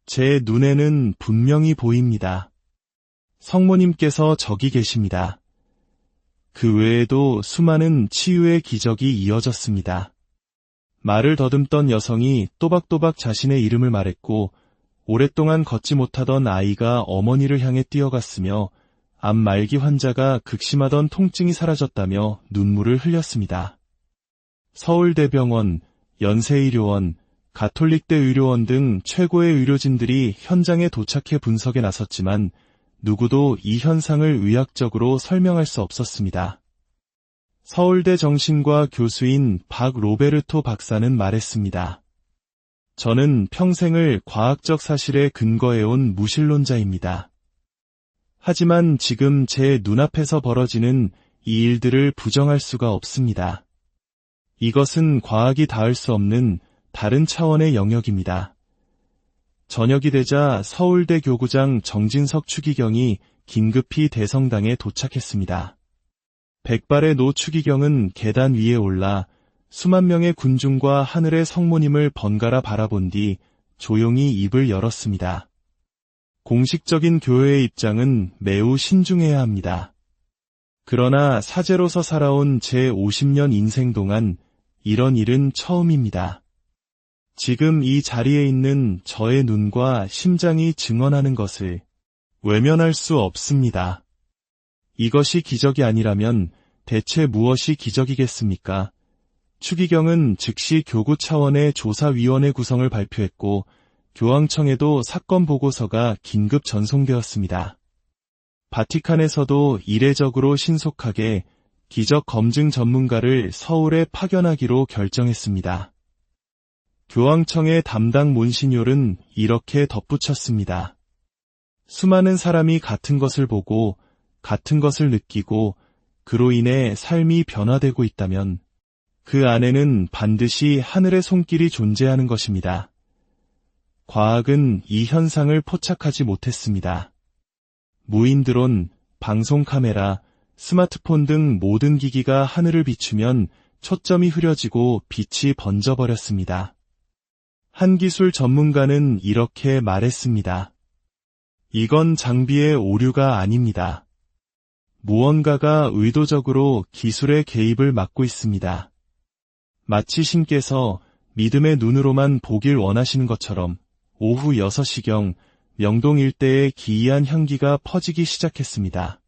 제 눈에는 분명히 보입니다. 성모님께서 저기 계십니다. 그 외에도 수많은 치유의 기적이 이어졌습니다. 말을 더듬던 여성이 또박또박 자신의 이름을 말했고 오랫동안 걷지 못하던 아이가 어머니를 향해 뛰어갔으며 암 말기 환자가 극심하던 통증이 사라졌다며 눈물을 흘렸습니다. 서울대병원, 연세의료원, 가톨릭대 의료원 등 최고의 의료진들이 현장에 도착해 분석에 나섰지만 누구도 이 현상을 의학적으로 설명할 수 없었습니다. 서울대 정신과 교수인 박 로베르토 박사는 말했습니다. 저는 평생을 과학적 사실에 근거해온 무신론자입니다. 하지만 지금 제 눈앞에서 벌어지는 이 일들을 부정할 수가 없습니다. 이것은 과학이 닿을 수 없는 다른 차원의 영역입니다. 저녁이 되자 서울대 교구장 정진석 추기경이 긴급히 대성당에 도착했습니다. 백발의 노 추기경은 계단 위에 올라 수만 명의 군중과 하늘의 성모님을 번갈아 바라본 뒤 조용히 입을 열었습니다. 공식적인 교회의 입장은 매우 신중해야 합니다. 그러나 사제로서 살아온 제 50년 인생 동안 이런 일은 처음입니다. 지금 이 자리에 있는 저의 눈과 심장이 증언하는 것을 외면할 수 없습니다. 이것이 기적이 아니라면 대체 무엇이 기적이겠습니까? 추기경은 즉시 교구 차원의 조사위원회 구성을 발표했고 교황청에도 사건 보고서가 긴급 전송되었습니다. 바티칸에서도 이례적으로 신속하게 기적 검증 전문가를 서울에 파견하기로 결정했습니다. 교황청의 담당 몬시뇰은 이렇게 덧붙였습니다. 수많은 사람이 같은 것을 보고 같은 것을 느끼고 그로 인해 삶이 변화되고 있다면 그 안에는 반드시 하늘의 손길이 존재하는 것입니다. 과학은 이 현상을 포착하지 못했습니다. 무인 드론, 방송 카메라, 스마트폰 등 모든 기기가 하늘을 비추면 초점이 흐려지고 빛이 번져버렸습니다. 한 기술 전문가는 이렇게 말했습니다. 이건 장비의 오류가 아닙니다. 무언가가 의도적으로 기술의 개입을 막고 있습니다. 마치 신께서 믿음의 눈으로만 보길 원하시는 것처럼 오후 6시경 명동 일대에 기이한 향기가 퍼지기 시작했습니다.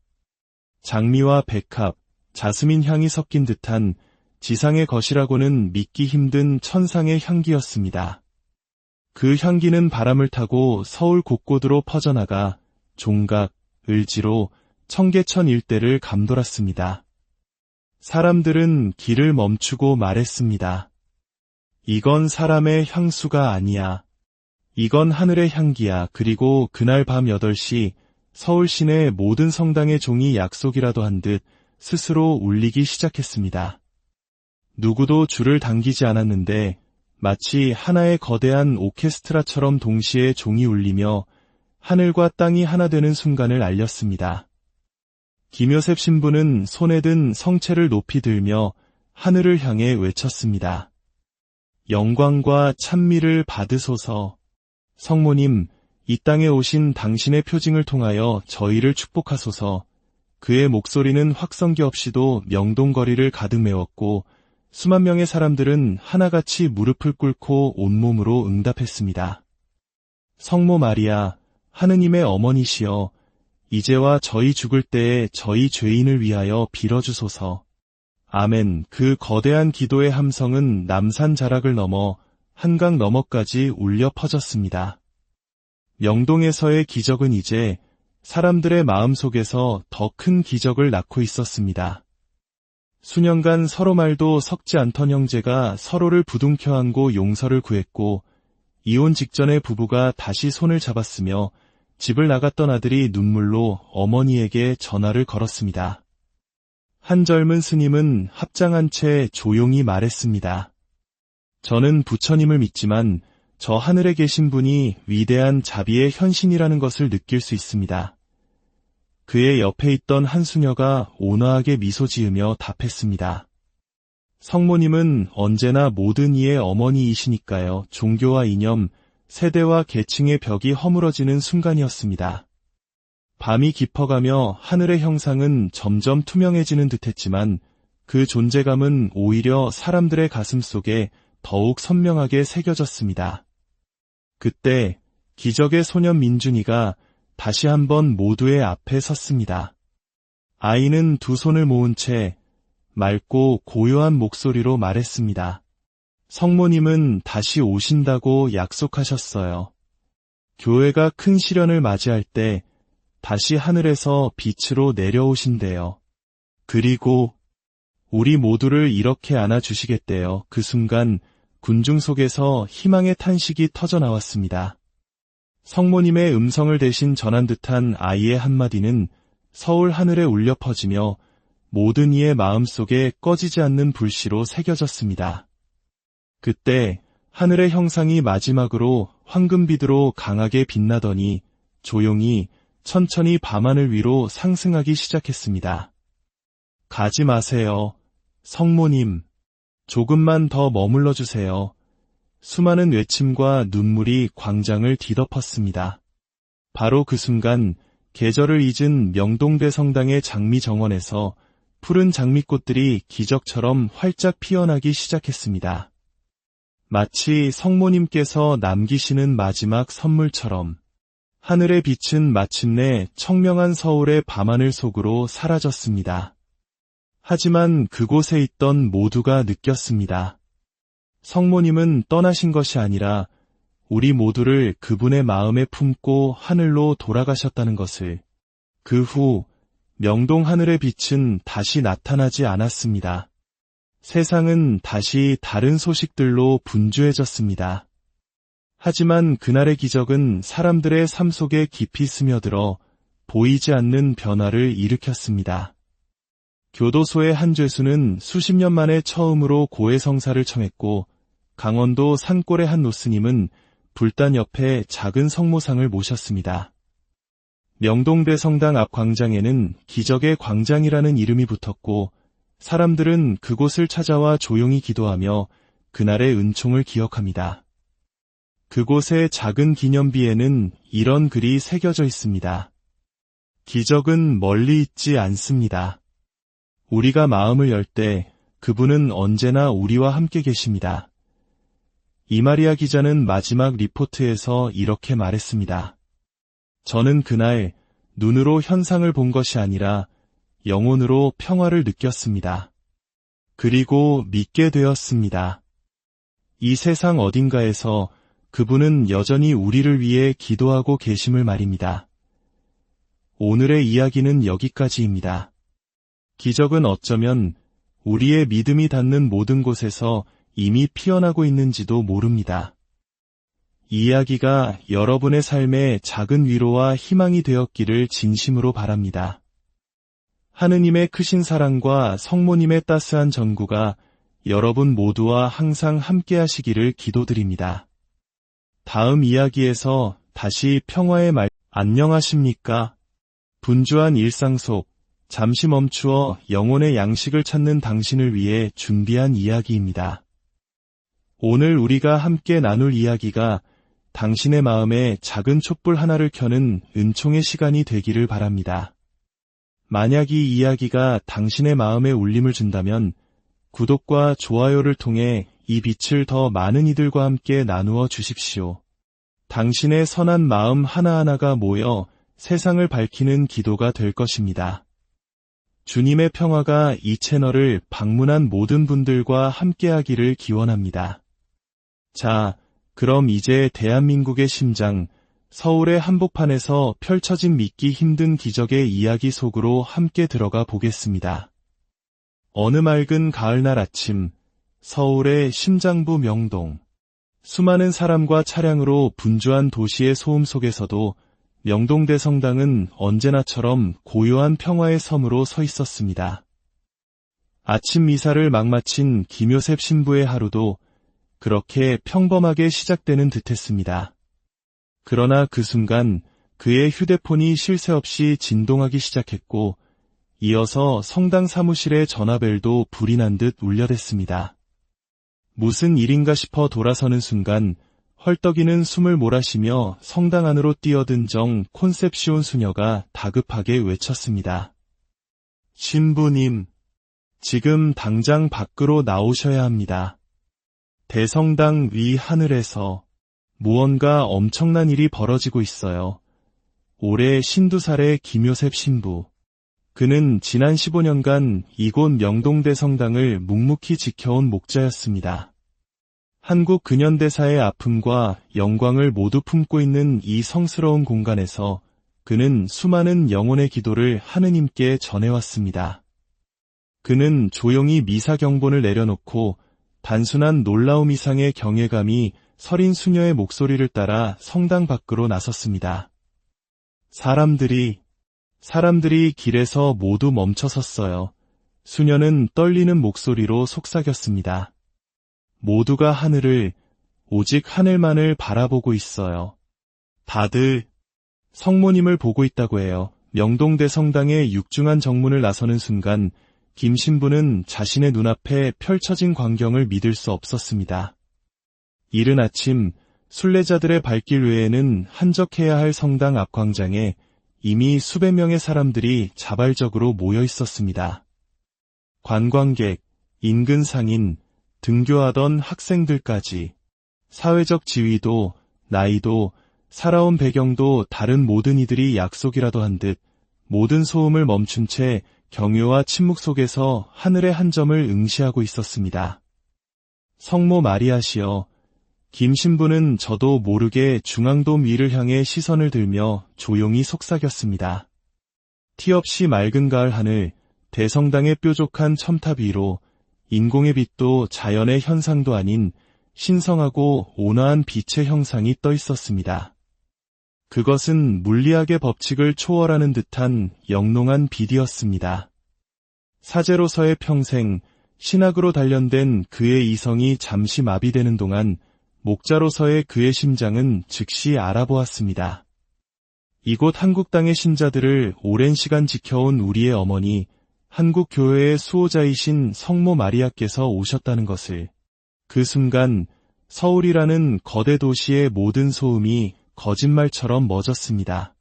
장미와 백합, 자스민 향이 섞인 듯한 지상의 것이라고는 믿기 힘든 천상의 향기였습니다. 그 향기는 바람을 타고 서울 곳곳으로 퍼져나가 종각, 을지로, 청계천 일대를 감돌았습니다. 사람들은 길을 멈추고 말했습니다. 이건 사람의 향수가 아니야. 이건 하늘의 향기야. 그리고 그날 밤 8시 서울 시내 모든 성당의 종이 약속이라도 한 듯 스스로 울리기 시작했습니다. 누구도 줄을 당기지 않았는데 마치 하나의 거대한 오케스트라처럼 동시에 종이 울리며 하늘과 땅이 하나 되는 순간을 알렸습니다. 김효셉 신부는 손에 든 성체를 높이 들며 하늘을 향해 외쳤습니다. 영광과 찬미를 받으소서. 성모님, 이 땅에 오신 당신의 표징을 통하여 저희를 축복하소서. 그의 목소리는 확성기 없이도 명동거리를 가득 메웠고 수만 명의 사람들은 하나같이 무릎을 꿇고 온몸으로 응답했습니다. 성모 마리아, 하느님의 어머니시여, 이제와 저희 죽을 때에 저희 죄인을 위하여 빌어주소서. 아멘. 그 거대한 기도의 함성은 남산 자락을 넘어 한강 너머까지 울려 퍼졌습니다. 명동에서의 기적은 이제 사람들의 마음속에서 더 큰 기적을 낳고 있었습니다. 수년간 서로 말도 섞지 않던 형제가 서로를 부둥켜 안고 용서를 구했고 이혼 직전의 부부가 다시 손을 잡았으며 집을 나갔던 아들이 눈물로 어머니에게 전화를 걸었습니다. 한 젊은 스님은 합장한 채 조용히 말했습니다. 저는 부처님을 믿지만 저 하늘에 계신 분이 위대한 자비의 현신이라는 것을 느낄 수 있습니다. 그의 옆에 있던 한 수녀가 온화하게 미소 지으며 답했습니다. 성모님은 언제나 모든 이의 어머니이시니까요. 종교와 이념, 세대와 계층의 벽이 허물어지는 순간이었습니다. 밤이 깊어가며 하늘의 형상은 점점 투명해지는 듯했지만 그 존재감은 오히려 사람들의 가슴 속에 더욱 선명하게 새겨졌습니다. 그때 기적의 소년 민준이가 다시 한번 모두의 앞에 섰습니다. 아이는 두 손을 모은 채 맑고 고요한 목소리로 말했습니다. 성모님은 다시 오신다고 약속하셨어요. 교회가 큰 시련을 맞이할 때 다시 하늘에서 빛으로 내려오신대요. 그리고 우리 모두를 이렇게 안아주시겠대요. 그 순간 군중 속에서 희망의 탄식이 터져나왔습니다. 성모님의 음성을 대신 전한 듯한 아이의 한마디는 서울 하늘에 울려 퍼지며 모든 이의 마음속에 꺼지지 않는 불씨로 새겨졌습니다. 그때 하늘의 형상이 마지막으로 황금빛으로 강하게 빛나더니 조용히 천천히 밤하늘 위로 상승하기 시작했습니다. 가지 마세요. 성모님, 조금만 더 머물러 주세요. 수많은 외침과 눈물이 광장을 뒤덮었습니다. 바로 그 순간 계절을 잊은 명동대 성당의 장미 정원에서 푸른 장미꽃들이 기적처럼 활짝 피어나기 시작했습니다. 마치 성모님께서 남기시는 마지막 선물처럼 하늘의 빛은 마침내 청명한 서울의 밤하늘 속으로 사라졌습니다. 하지만 그곳에 있던 모두가 느꼈습니다. 성모님은 떠나신 것이 아니라 우리 모두를 그분의 마음에 품고 하늘로 돌아가셨다는 것을. 그 후 명동 하늘의 빛은 다시 나타나지 않았습니다. 세상은 다시 다른 소식들로 분주해졌습니다. 하지만 그날의 기적은 사람들의 삶 속에 깊이 스며들어 보이지 않는 변화를 일으켰습니다. 교도소의 한 죄수는 수십 년 만에 처음으로 고해성사를 청했고 강원도 산골의 한 노스님은 불단 옆에 작은 성모상을 모셨습니다. 명동대 성당 앞 광장에는 기적의 광장이라는 이름이 붙었고 사람들은 그곳을 찾아와 조용히 기도하며 그날의 은총을 기억합니다. 그곳의 작은 기념비에는 이런 글이 새겨져 있습니다. 기적은 멀리 있지 않습니다. 우리가 마음을 열 때 그분은 언제나 우리와 함께 계십니다. 이마리아 기자는 마지막 리포트에서 이렇게 말했습니다. 저는 그날 눈으로 현상을 본 것이 아니라 영혼으로 평화를 느꼈습니다. 그리고 믿게 되었습니다. 이 세상 어딘가에서 그분은 여전히 우리를 위해 기도하고 계심을 말입니다. 오늘의 이야기는 여기까지입니다. 기적은 어쩌면 우리의 믿음이 닿는 모든 곳에서 이미 피어나고 있는지도 모릅니다. 이 이야기가 여러분의 삶에 작은 위로와 희망이 되었기를 진심으로 바랍니다. 하느님의 크신 사랑과 성모님의 따스한 전구가 여러분 모두와 항상 함께 하시기를 기도드립니다. 다음 이야기에서 다시 평화의 말, 안녕하십니까? 분주한 일상 속 잠시 멈추어 영혼의 양식을 찾는 당신을 위해 준비한 이야기입니다. 오늘 우리가 함께 나눌 이야기가 당신의 마음에 작은 촛불 하나를 켜는 은총의 시간이 되기를 바랍니다. 만약 이 이야기가 당신의 마음에 울림을 준다면 구독과 좋아요를 통해 이 빛을 더 많은 이들과 함께 나누어 주십시오. 당신의 선한 마음 하나하나가 모여 세상을 밝히는 기도가 될 것입니다. 주님의 평화가 이 채널을 방문한 모든 분들과 함께하기를 기원합니다. 자, 그럼 이제 대한민국의 심장, 서울의 한복판에서 펼쳐진 믿기 힘든 기적의 이야기 속으로 함께 들어가 보겠습니다. 어느 맑은 가을날 아침, 서울의 심장부 명동. 수많은 사람과 차량으로 분주한 도시의 소음 속에서도 명동대성당은 언제나처럼 고요한 평화의 섬으로 서 있었습니다. 아침 미사를 막 마친 김효셉 신부의 하루도 그렇게 평범하게 시작되는 듯했습니다. 그러나 그 순간 그의 휴대폰이 쉴 새 없이 진동하기 시작했고 이어서 성당 사무실의 전화벨도 불이 난 듯 울려댔습니다. 무슨 일인가 싶어 돌아서는 순간 헐떡이는 숨을 몰아쉬며 성당 안으로 뛰어든 정 콘셉시온 수녀가 다급하게 외쳤습니다. 신부님, 지금 당장 밖으로 나오셔야 합니다. 대성당 위 하늘에서 무언가 엄청난 일이 벌어지고 있어요. 올해 52살의 김효셉 신부. 그는 지난 15년간 이곳 명동대성당을 묵묵히 지켜온 목자였습니다. 한국 근현대사의 아픔과 영광을 모두 품고 있는 이 성스러운 공간에서 그는 수많은 영혼의 기도를 하느님께 전해왔습니다. 그는 조용히 미사 경본을 내려놓고 단순한 놀라움 이상의 경외감이 서린 수녀의 목소리를 따라 성당 밖으로 나섰습니다. 사람들이 길에서 모두 멈춰섰어요. 수녀는 떨리는 목소리로 속삭였습니다. 모두가 하늘을, 오직 하늘만을 바라보고 있어요. 다들 성모님을 보고 있다고 해요. 명동대 성당의 육중한 정문을 나서는 순간 김 신부는 자신의 눈앞에 펼쳐진 광경을 믿을 수 없었습니다. 이른 아침 순례자들의 발길 외에는 한적해야 할 성당 앞 광장에 이미 수백 명의 사람들이 자발적으로 모여 있었습니다. 관광객, 인근 상인, 등교하던 학생들까지 사회적 지위도, 나이도, 살아온 배경도 다른 모든 이들이 약속이라도 한 듯 모든 소음을 멈춘 채 경외와 침묵 속에서 하늘의 한 점을 응시하고 있었습니다. 성모 마리아시여, 김 신부는 저도 모르게 중앙돔 위를 향해 시선을 들며 조용히 속삭였습니다. 티 없이 맑은 가을 하늘, 대성당의 뾰족한 첨탑 위로 인공의 빛도 자연의 현상도 아닌 신성하고 온화한 빛의 형상이 떠 있었습니다. 그것은 물리학의 법칙을 초월하는 듯한 영롱한 빛이었습니다. 사제로서의 평생, 신학으로 단련된 그의 이성이 잠시 마비되는 동안 목자로서의 그의 심장은 즉시 알아보았습니다. 이곳 한국 땅의 신자들을 오랜 시간 지켜온 우리의 어머니, 한국 교회의 수호자이신 성모 마리아께서 오셨다는 것을. 그 순간 서울이라는 거대 도시의 모든 소음이 거짓말처럼 멎었습니다.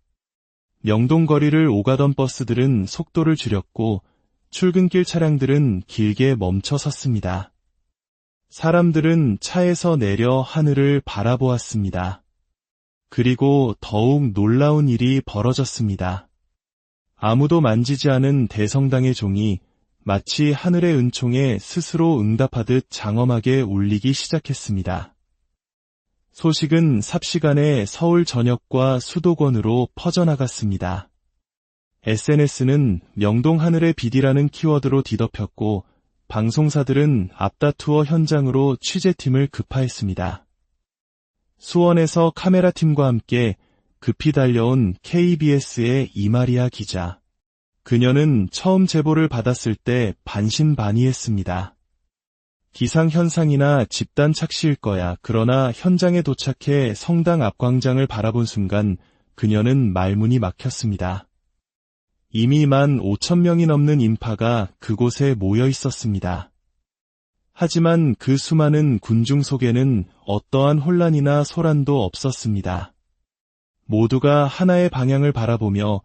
명동거리를 오가던 버스들은 속도를 줄였고 출근길 차량들은 길게 멈춰 섰습니다. 사람들은 차에서 내려 하늘을 바라보았습니다. 그리고 더욱 놀라운 일이 벌어졌습니다. 아무도 만지지 않은 대성당의 종이 마치 하늘의 은총에 스스로 응답하듯 장엄하게 울리기 시작했습니다. 소식은 삽시간에 서울 전역과 수도권으로 퍼져나갔습니다. SNS는 명동 하늘의 빛이라는 키워드로 뒤덮였고 방송사들은 앞다투어 현장으로 취재팀을 급파했습니다. 수원에서 카메라팀과 함께 급히 달려온 KBS의 이마리아 기자. 그녀는 처음 제보를 받았을 때 반신반의했습니다. 기상현상이나 집단 착시일 거야. 그러나 현장에 도착해 성당 앞광장을 바라본 순간 그녀는 말문이 막혔습니다. 이미 15,000명이 넘는 인파가 그곳에 모여 있었습니다. 하지만 그 수많은 군중 속에는 어떠한 혼란이나 소란도 없었습니다. 모두가 하나의 방향을 바라보며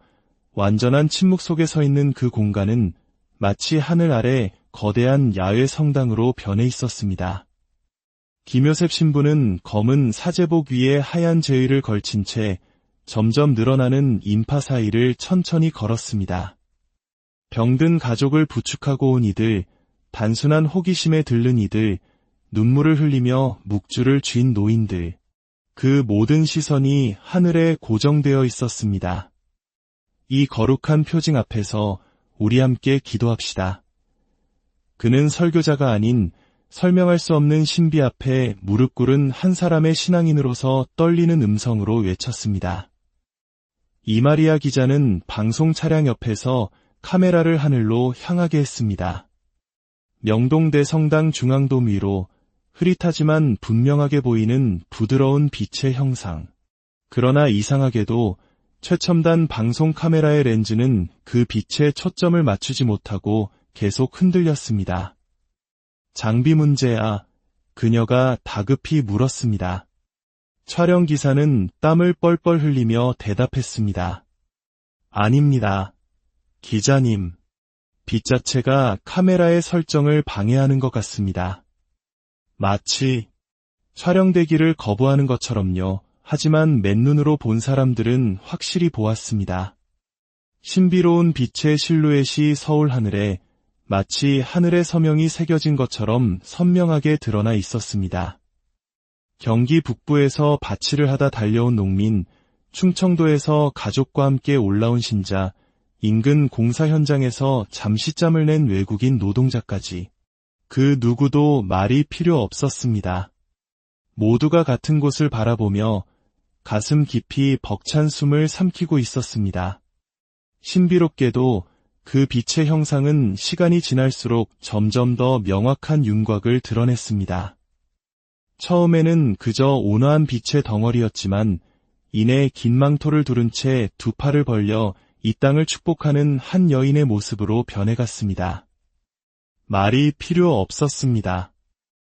완전한 침묵 속에 서 있는 그 공간은 마치 하늘 아래 거대한 야외 성당으로 변해 있었습니다. 김효셉 신부는 검은 사제복 위에 하얀 제의를 걸친 채 점점 늘어나는 인파 사이를 천천히 걸었습니다. 병든 가족을 부축하고 온 이들, 단순한 호기심에 들른 이들, 눈물을 흘리며 묵주를 쥔 노인들, 그 모든 시선이 하늘에 고정되어 있었습니다. 이 거룩한 표징 앞에서 우리 함께 기도합시다. 그는 설교자가 아닌 설명할 수 없는 신비 앞에 무릎 꿇은 한 사람의 신앙인으로서 떨리는 음성으로 외쳤습니다. 이마리아 기자는 방송 차량 옆에서 카메라를 하늘로 향하게 했습니다. 명동대 성당 중앙돔 위로 흐릿하지만 분명하게 보이는 부드러운 빛의 형상. 그러나 이상하게도 최첨단 방송 카메라의 렌즈는 그 빛에 초점을 맞추지 못하고 계속 흔들렸습니다. 장비 문제야, 그녀가 다급히 물었습니다. 촬영 기사는 땀을 뻘뻘 흘리며 대답했습니다. 아닙니다. 기자님, 빛 자체가 카메라의 설정을 방해하는 것 같습니다. 마치 촬영되기를 거부하는 것처럼요. 하지만 맨눈으로 본 사람들은 확실히 보았습니다. 신비로운 빛의 실루엣이 서울 하늘에 마치 하늘의 서명이 새겨진 것처럼 선명하게 드러나 있었습니다. 경기 북부에서 밭일을 하다 달려온 농민, 충청도에서 가족과 함께 올라온 신자, 인근 공사 현장에서 잠시짬을 낸 외국인 노동자까지 그 누구도 말이 필요 없었습니다. 모두가 같은 곳을 바라보며 가슴 깊이 벅찬 숨을 삼키고 있었습니다. 신비롭게도 그 빛의 형상은 시간이 지날수록 점점 더 명확한 윤곽을 드러냈습니다. 처음에는 그저 온화한 빛의 덩어리였지만 이내 긴 망토를 두른 채 두 팔을 벌려 이 땅을 축복하는 한 여인의 모습으로 변해갔습니다. 말이 필요 없었습니다.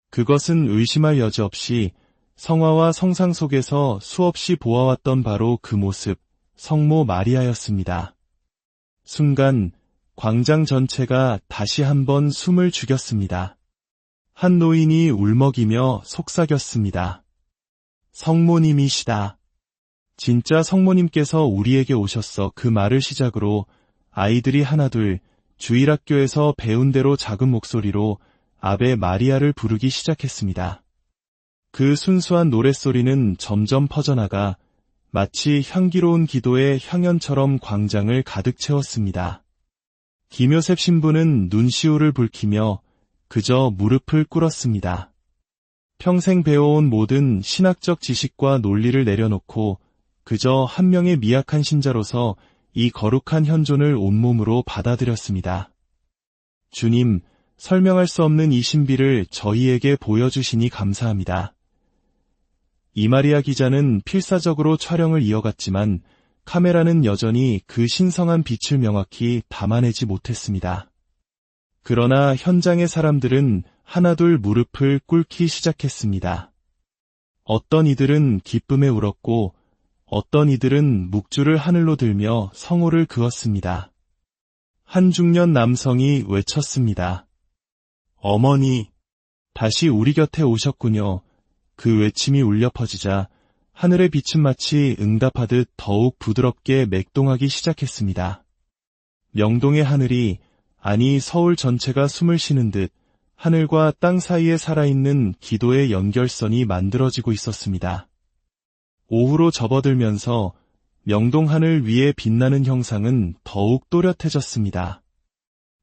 그것은 의심할 여지 없이 성화와 성상 속에서 수없이 보아왔던 바로 그 모습, 성모 마리아였습니다. 순간 광장 전체가 다시 한번 숨을 죽였습니다. 한 노인이 울먹이며 속삭였습니다. 성모님이시다. 진짜 성모님께서 우리에게 오셨어. 그 말을 시작으로 아이들이 하나둘 주일학교에서 배운 대로 작은 목소리로 아베 마리아를 부르기 시작했습니다. 그 순수한 노랫소리는 점점 퍼져나가 마치 향기로운 기도의 향연처럼 광장을 가득 채웠습니다. 김효셉 신부는 눈시울을 붉히며 그저 무릎을 꿇었습니다. 평생 배워온 모든 신학적 지식과 논리를 내려놓고 그저 한 명의 미약한 신자로서 이 거룩한 현존을 온몸으로 받아들였습니다. 주님, 설명할 수 없는 이 신비를 저희에게 보여주시니 감사합니다. 이마리아 기자는 필사적으로 촬영을 이어갔지만 카메라는 여전히 그 신성한 빛을 명확히 담아내지 못했습니다. 그러나 현장의 사람들은 하나둘 무릎을 꿇기 시작했습니다. 어떤 이들은 기쁨에 울었고 어떤 이들은 묵주를 하늘로 들며 성호를 그었습니다. 한 중년 남성이 외쳤습니다. 어머니, 다시 우리 곁에 오셨군요. 그 외침이 울려 퍼지자 하늘의 빛은 마치 응답하듯 더욱 부드럽게 맥동하기 시작했습니다. 명동의 하늘이, 아니 서울 전체가 숨을 쉬는 듯 하늘과 땅 사이에 살아있는 기도의 연결선이 만들어지고 있었습니다. 오후로 접어들면서 명동 하늘 위에 빛나는 형상은 더욱 또렷해졌습니다.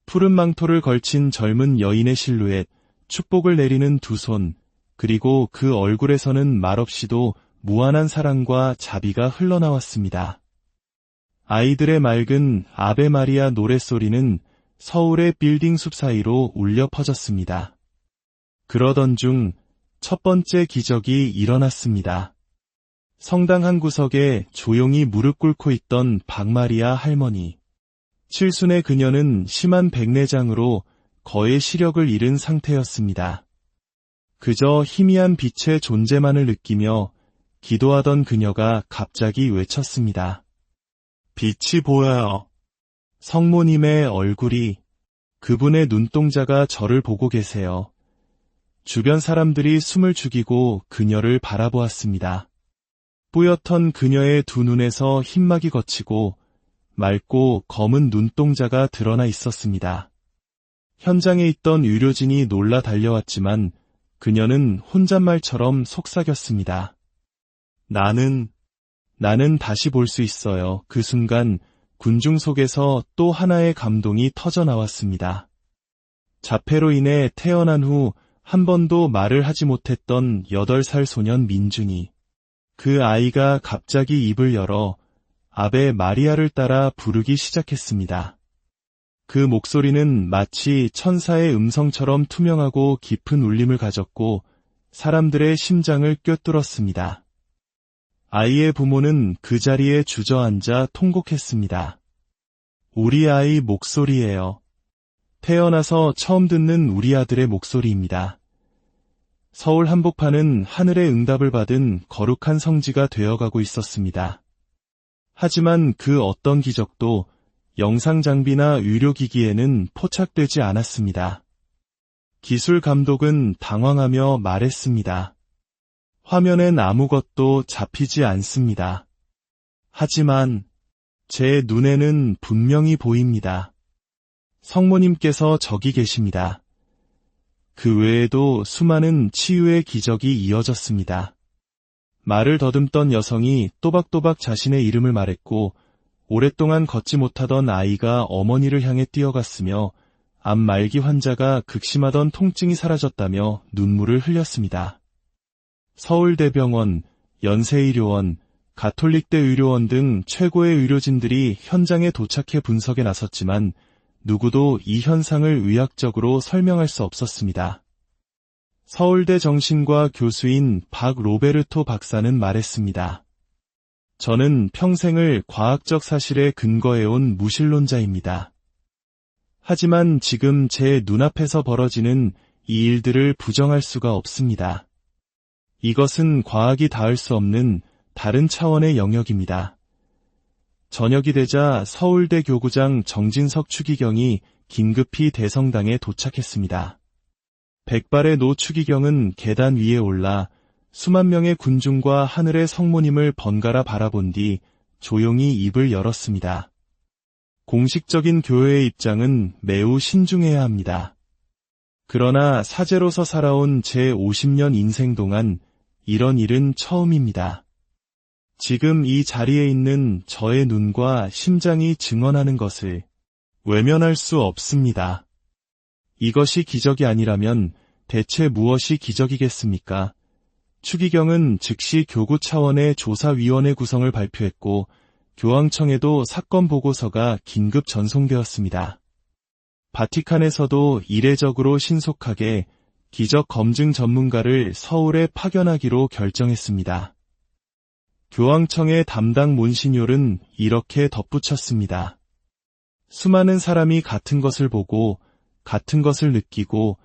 푸른 망토를 걸친 젊은 여인의 실루엣, 축복을 내리는 두 손, 그리고 그 얼굴에서는 말없이도 무한한 사랑과 자비가 흘러나왔습니다. 아이들의 맑은 아베 마리아 노랫소리는 서울의 빌딩 숲 사이로 울려 퍼졌습니다. 그러던 중 첫 번째 기적이 일어났습니다. 성당 한 구석에 조용히 무릎 꿇고 있던 박마리아 할머니. 칠순의 그녀는 심한 백내장으로 거의 시력을 잃은 상태였습니다. 그저 희미한 빛의 존재만을 느끼며 기도하던 그녀가 갑자기 외쳤습니다. 빛이 보여요. 성모님의 얼굴이, 그분의 눈동자가 저를 보고 계세요. 주변 사람들이 숨을 죽이고 그녀를 바라보았습니다. 뿌옇던 그녀의 두 눈에서 흰막이 걷히고 맑고 검은 눈동자가 드러나 있었습니다. 현장에 있던 의료진이 놀라 달려왔지만 그녀는 혼잣말처럼 속삭였습니다. 나는 다시 볼 수 있어요. 그 순간 군중 속에서 또 하나의 감동이 터져 나왔습니다. 자폐로 인해 태어난 후 한 번도 말을 하지 못했던 8살 소년 민준이, 그 아이가 갑자기 입을 열어 아베 마리아를 따라 부르기 시작했습니다. 그 목소리는 마치 천사의 음성처럼 투명하고 깊은 울림을 가졌고 사람들의 심장을 꿰뚫었습니다. 아이의 부모는 그 자리에 주저앉아 통곡했습니다. 우리 아이 목소리예요. 태어나서 처음 듣는 우리 아들의 목소리입니다. 서울 한복판은 하늘의 응답을 받은 거룩한 성지가 되어가고 있었습니다. 하지만 그 어떤 기적도 영상 장비나 의료기기에는 포착되지 않았습니다. 기술 감독은 당황하며 말했습니다. 화면엔 아무것도 잡히지 않습니다. 하지만 제 눈에는 분명히 보입니다. 성모님께서 저기 계십니다. 그 외에도 수많은 치유의 기적이 이어졌습니다. 말을 더듬던 여성이 또박또박 자신의 이름을 말했고 오랫동안 걷지 못하던 아이가 어머니를 향해 뛰어갔으며 암 말기 환자가 극심하던 통증이 사라졌다며 눈물을 흘렸습니다. 서울대병원, 연세의료원, 가톨릭대 의료원 등 최고의 의료진들이 현장에 도착해 분석에 나섰지만 누구도 이 현상을 의학적으로 설명할 수 없었습니다. 서울대 정신과 교수인 박 로베르토 박사는 말했습니다. 저는 평생을 과학적 사실에 근거해온 무신론자입니다. 하지만 지금 제 눈앞에서 벌어지는 이 일들을 부정할 수가 없습니다. 이것은 과학이 닿을 수 없는 다른 차원의 영역입니다. 저녁이 되자 서울대 교구장 정진석 추기경이 긴급히 대성당에 도착했습니다. 백발의 노 추기경은 계단 위에 올라 수만 명의 군중과 하늘의 성모님을 번갈아 바라본 뒤 조용히 입을 열었습니다. 공식적인 교회의 입장은 매우 신중해야 합니다. 그러나 사제로서 살아온 제 50년 인생 동안 이런 일은 처음입니다. 지금 이 자리에 있는 저의 눈과 심장이 증언하는 것을 외면할 수 없습니다. 이것이 기적이 아니라면 대체 무엇이 기적이겠습니까? 추기경은 즉시 교구 차원의 조사위원회 구성을 발표했고 교황청에도 사건 보고서가 긴급 전송되었습니다. 바티칸에서도 이례적으로 신속하게 기적 검증 전문가를 서울에 파견하기로 결정했습니다. 교황청의 담당 몬시뇰은 이렇게 덧붙였습니다. 수많은 사람이 같은 것을 보고 같은 것을 느끼고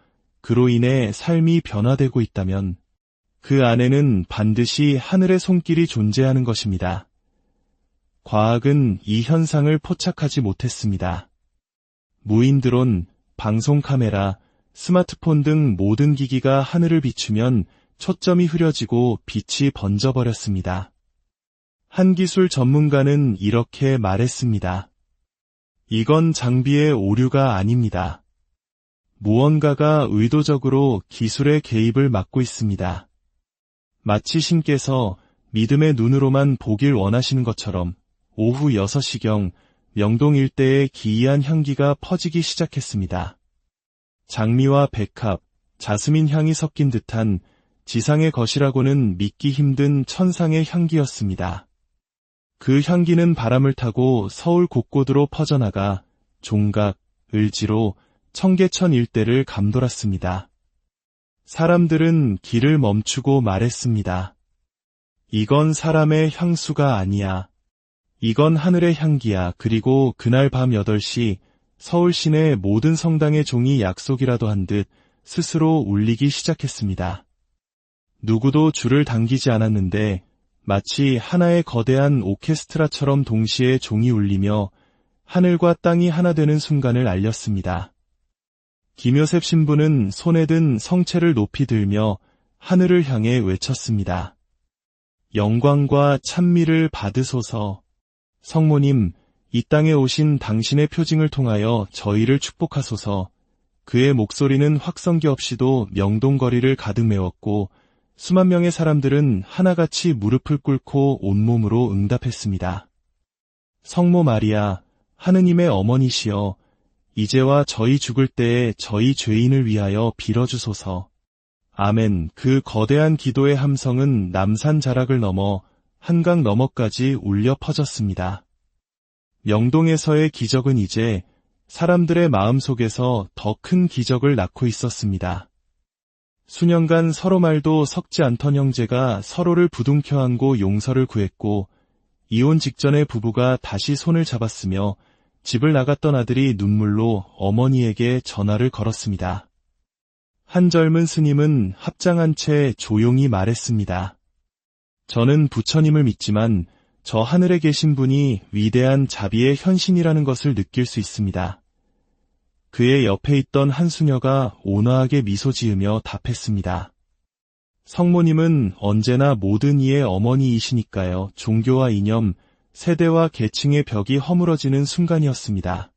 그로 인해 삶이 변화되고 있다면 그 안에는 반드시 하늘의 손길이 존재하는 것입니다. 과학은 이 현상을 포착하지 못했습니다. 무인 드론, 방송 카메라, 스마트폰 등 모든 기기가 하늘을 비추면 초점이 흐려지고 빛이 번져버렸습니다. 한 기술 전문가는 이렇게 말했습니다. 이건 장비의 오류가 아닙니다. 무언가가 의도적으로 기술의 개입을 막고 있습니다. 마치 신께서 믿음의 눈으로만 보길 원하시는 것처럼 오후 6시경 명동 일대에 기이한 향기가 퍼지기 시작했습니다. 장미와 백합, 자스민 향이 섞인 듯한 지상의 것이라고는 믿기 힘든 천상의 향기였습니다. 그 향기는 바람을 타고 서울 곳곳으로 퍼져나가 종각, 을지로, 청계천 일대를 감돌았습니다. 사람들은 길을 멈추고 말했습니다. 이건 사람의 향수가 아니야. 이건 하늘의 향기야. 그리고 그날 밤 8시 서울 시내 모든 성당의 종이 약속이라도 한 듯 스스로 울리기 시작했습니다. 누구도 줄을 당기지 않았는데 마치 하나의 거대한 오케스트라처럼 동시에 종이 울리며 하늘과 땅이 하나 되는 순간을 알렸습니다. 김효셉 신부는 손에 든 성체를 높이 들며 하늘을 향해 외쳤습니다. 영광과 찬미를 받으소서. 성모님, 이 땅에 오신 당신의 표징을 통하여 저희를 축복하소서. 그의 목소리는 확성기 없이도 명동거리를 가득 메웠고 수만 명의 사람들은 하나같이 무릎을 꿇고 온몸으로 응답했습니다. 성모 마리아, 하느님의 어머니시여, 이제와 저희 죽을 때에 저희 죄인을 위하여 빌어주소서. 아멘. 그 거대한 기도의 함성은 남산 자락을 넘어 한강 너머까지 울려 퍼졌습니다. 명동에서의 기적은 이제 사람들의 마음속에서 더 큰 기적을 낳고 있었습니다. 수년간 서로 말도 섞지 않던 형제가 서로를 부둥켜 안고 용서를 구했고 이혼 직전의 부부가 다시 손을 잡았으며 집을 나갔던 아들이 눈물로 어머니에게 전화를 걸었습니다. 한 젊은 스님은 합장한 채 조용히 말했습니다. 저는 부처님을 믿지만 저 하늘에 계신 분이 위대한 자비의 현신이라는 것을 느낄 수 있습니다. 그의 옆에 있던 한 수녀가 온화하게 미소 지으며 답했습니다. 성모님은 언제나 모든 이의 어머니이시니까요. 종교와 이념, 세대와 계층의 벽이 허물어지는 순간이었습니다.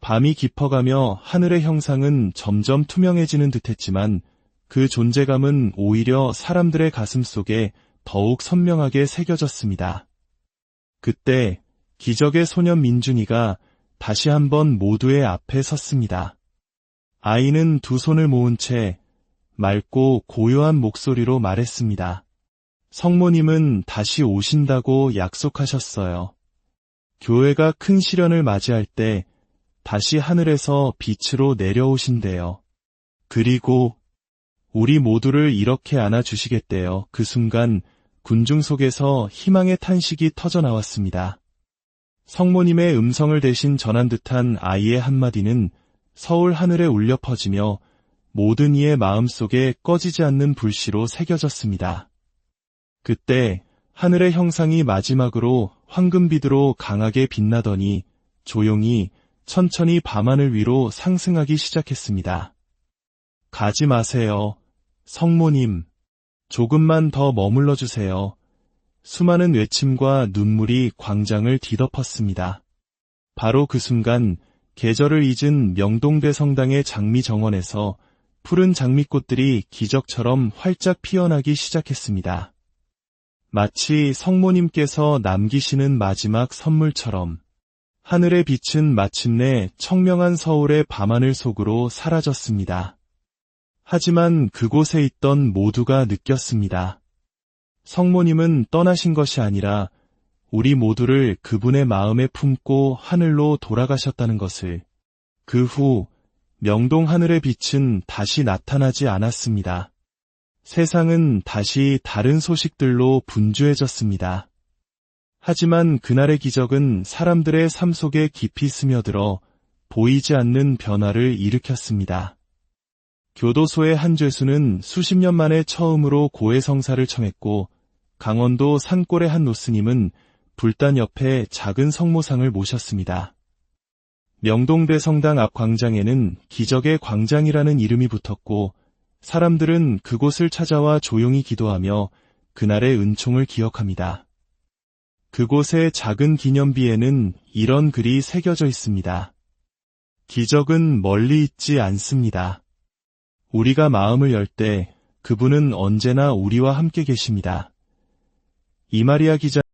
밤이 깊어가며 하늘의 형상은 점점 투명해지는 듯했지만 그 존재감은 오히려 사람들의 가슴 속에 더욱 선명하게 새겨졌습니다. 그때 기적의 소년 민준이가 다시 한번 모두의 앞에 섰습니다. 아이는 두 손을 모은 채 맑고 고요한 목소리로 말했습니다. 성모님은 다시 오신다고 약속하셨어요. 교회가 큰 시련을 맞이할 때 다시 하늘에서 빛으로 내려오신대요. 그리고 우리 모두를 이렇게 안아주시겠대요. 그 순간 군중 속에서 희망의 탄식이 터져나왔습니다. 성모님의 음성을 대신 전한 듯한 아이의 한마디는 서울 하늘에 울려 퍼지며 모든 이의 마음속에 꺼지지 않는 불씨로 새겨졌습니다. 그때 하늘의 형상이 마지막으로 황금빛으로 강하게 빛나더니 조용히 천천히 밤하늘 위로 상승하기 시작했습니다. 가지 마세요. 성모님, 조금만 더 머물러 주세요. 수많은 외침과 눈물이 광장을 뒤덮었습니다. 바로 그 순간 계절을 잊은 명동대 성당의 장미 정원에서 푸른 장미꽃들이 기적처럼 활짝 피어나기 시작했습니다. 마치 성모님께서 남기시는 마지막 선물처럼 하늘의 빛은 마침내 청명한 서울의 밤하늘 속으로 사라졌습니다. 하지만 그곳에 있던 모두가 느꼈습니다. 성모님은 떠나신 것이 아니라 우리 모두를 그분의 마음에 품고 하늘로 돌아가셨다는 것을. 그 후 명동 하늘의 빛은 다시 나타나지 않았습니다. 세상은 다시 다른 소식들로 분주해졌습니다. 하지만 그날의 기적은 사람들의 삶 속에 깊이 스며들어 보이지 않는 변화를 일으켰습니다. 교도소의 한 죄수는 수십 년 만에 처음으로 고해성사를 청했고 강원도 산골의 한 노스님은 불단 옆에 작은 성모상을 모셨습니다. 명동대 성당 앞 광장에는 기적의 광장이라는 이름이 붙었고 사람들은 그곳을 찾아와 조용히 기도하며 그날의 은총을 기억합니다. 그곳의 작은 기념비에는 이런 글이 새겨져 있습니다. 기적은 멀리 있지 않습니다. 우리가 마음을 열 때 그분은 언제나 우리와 함께 계십니다. 이마리아 기자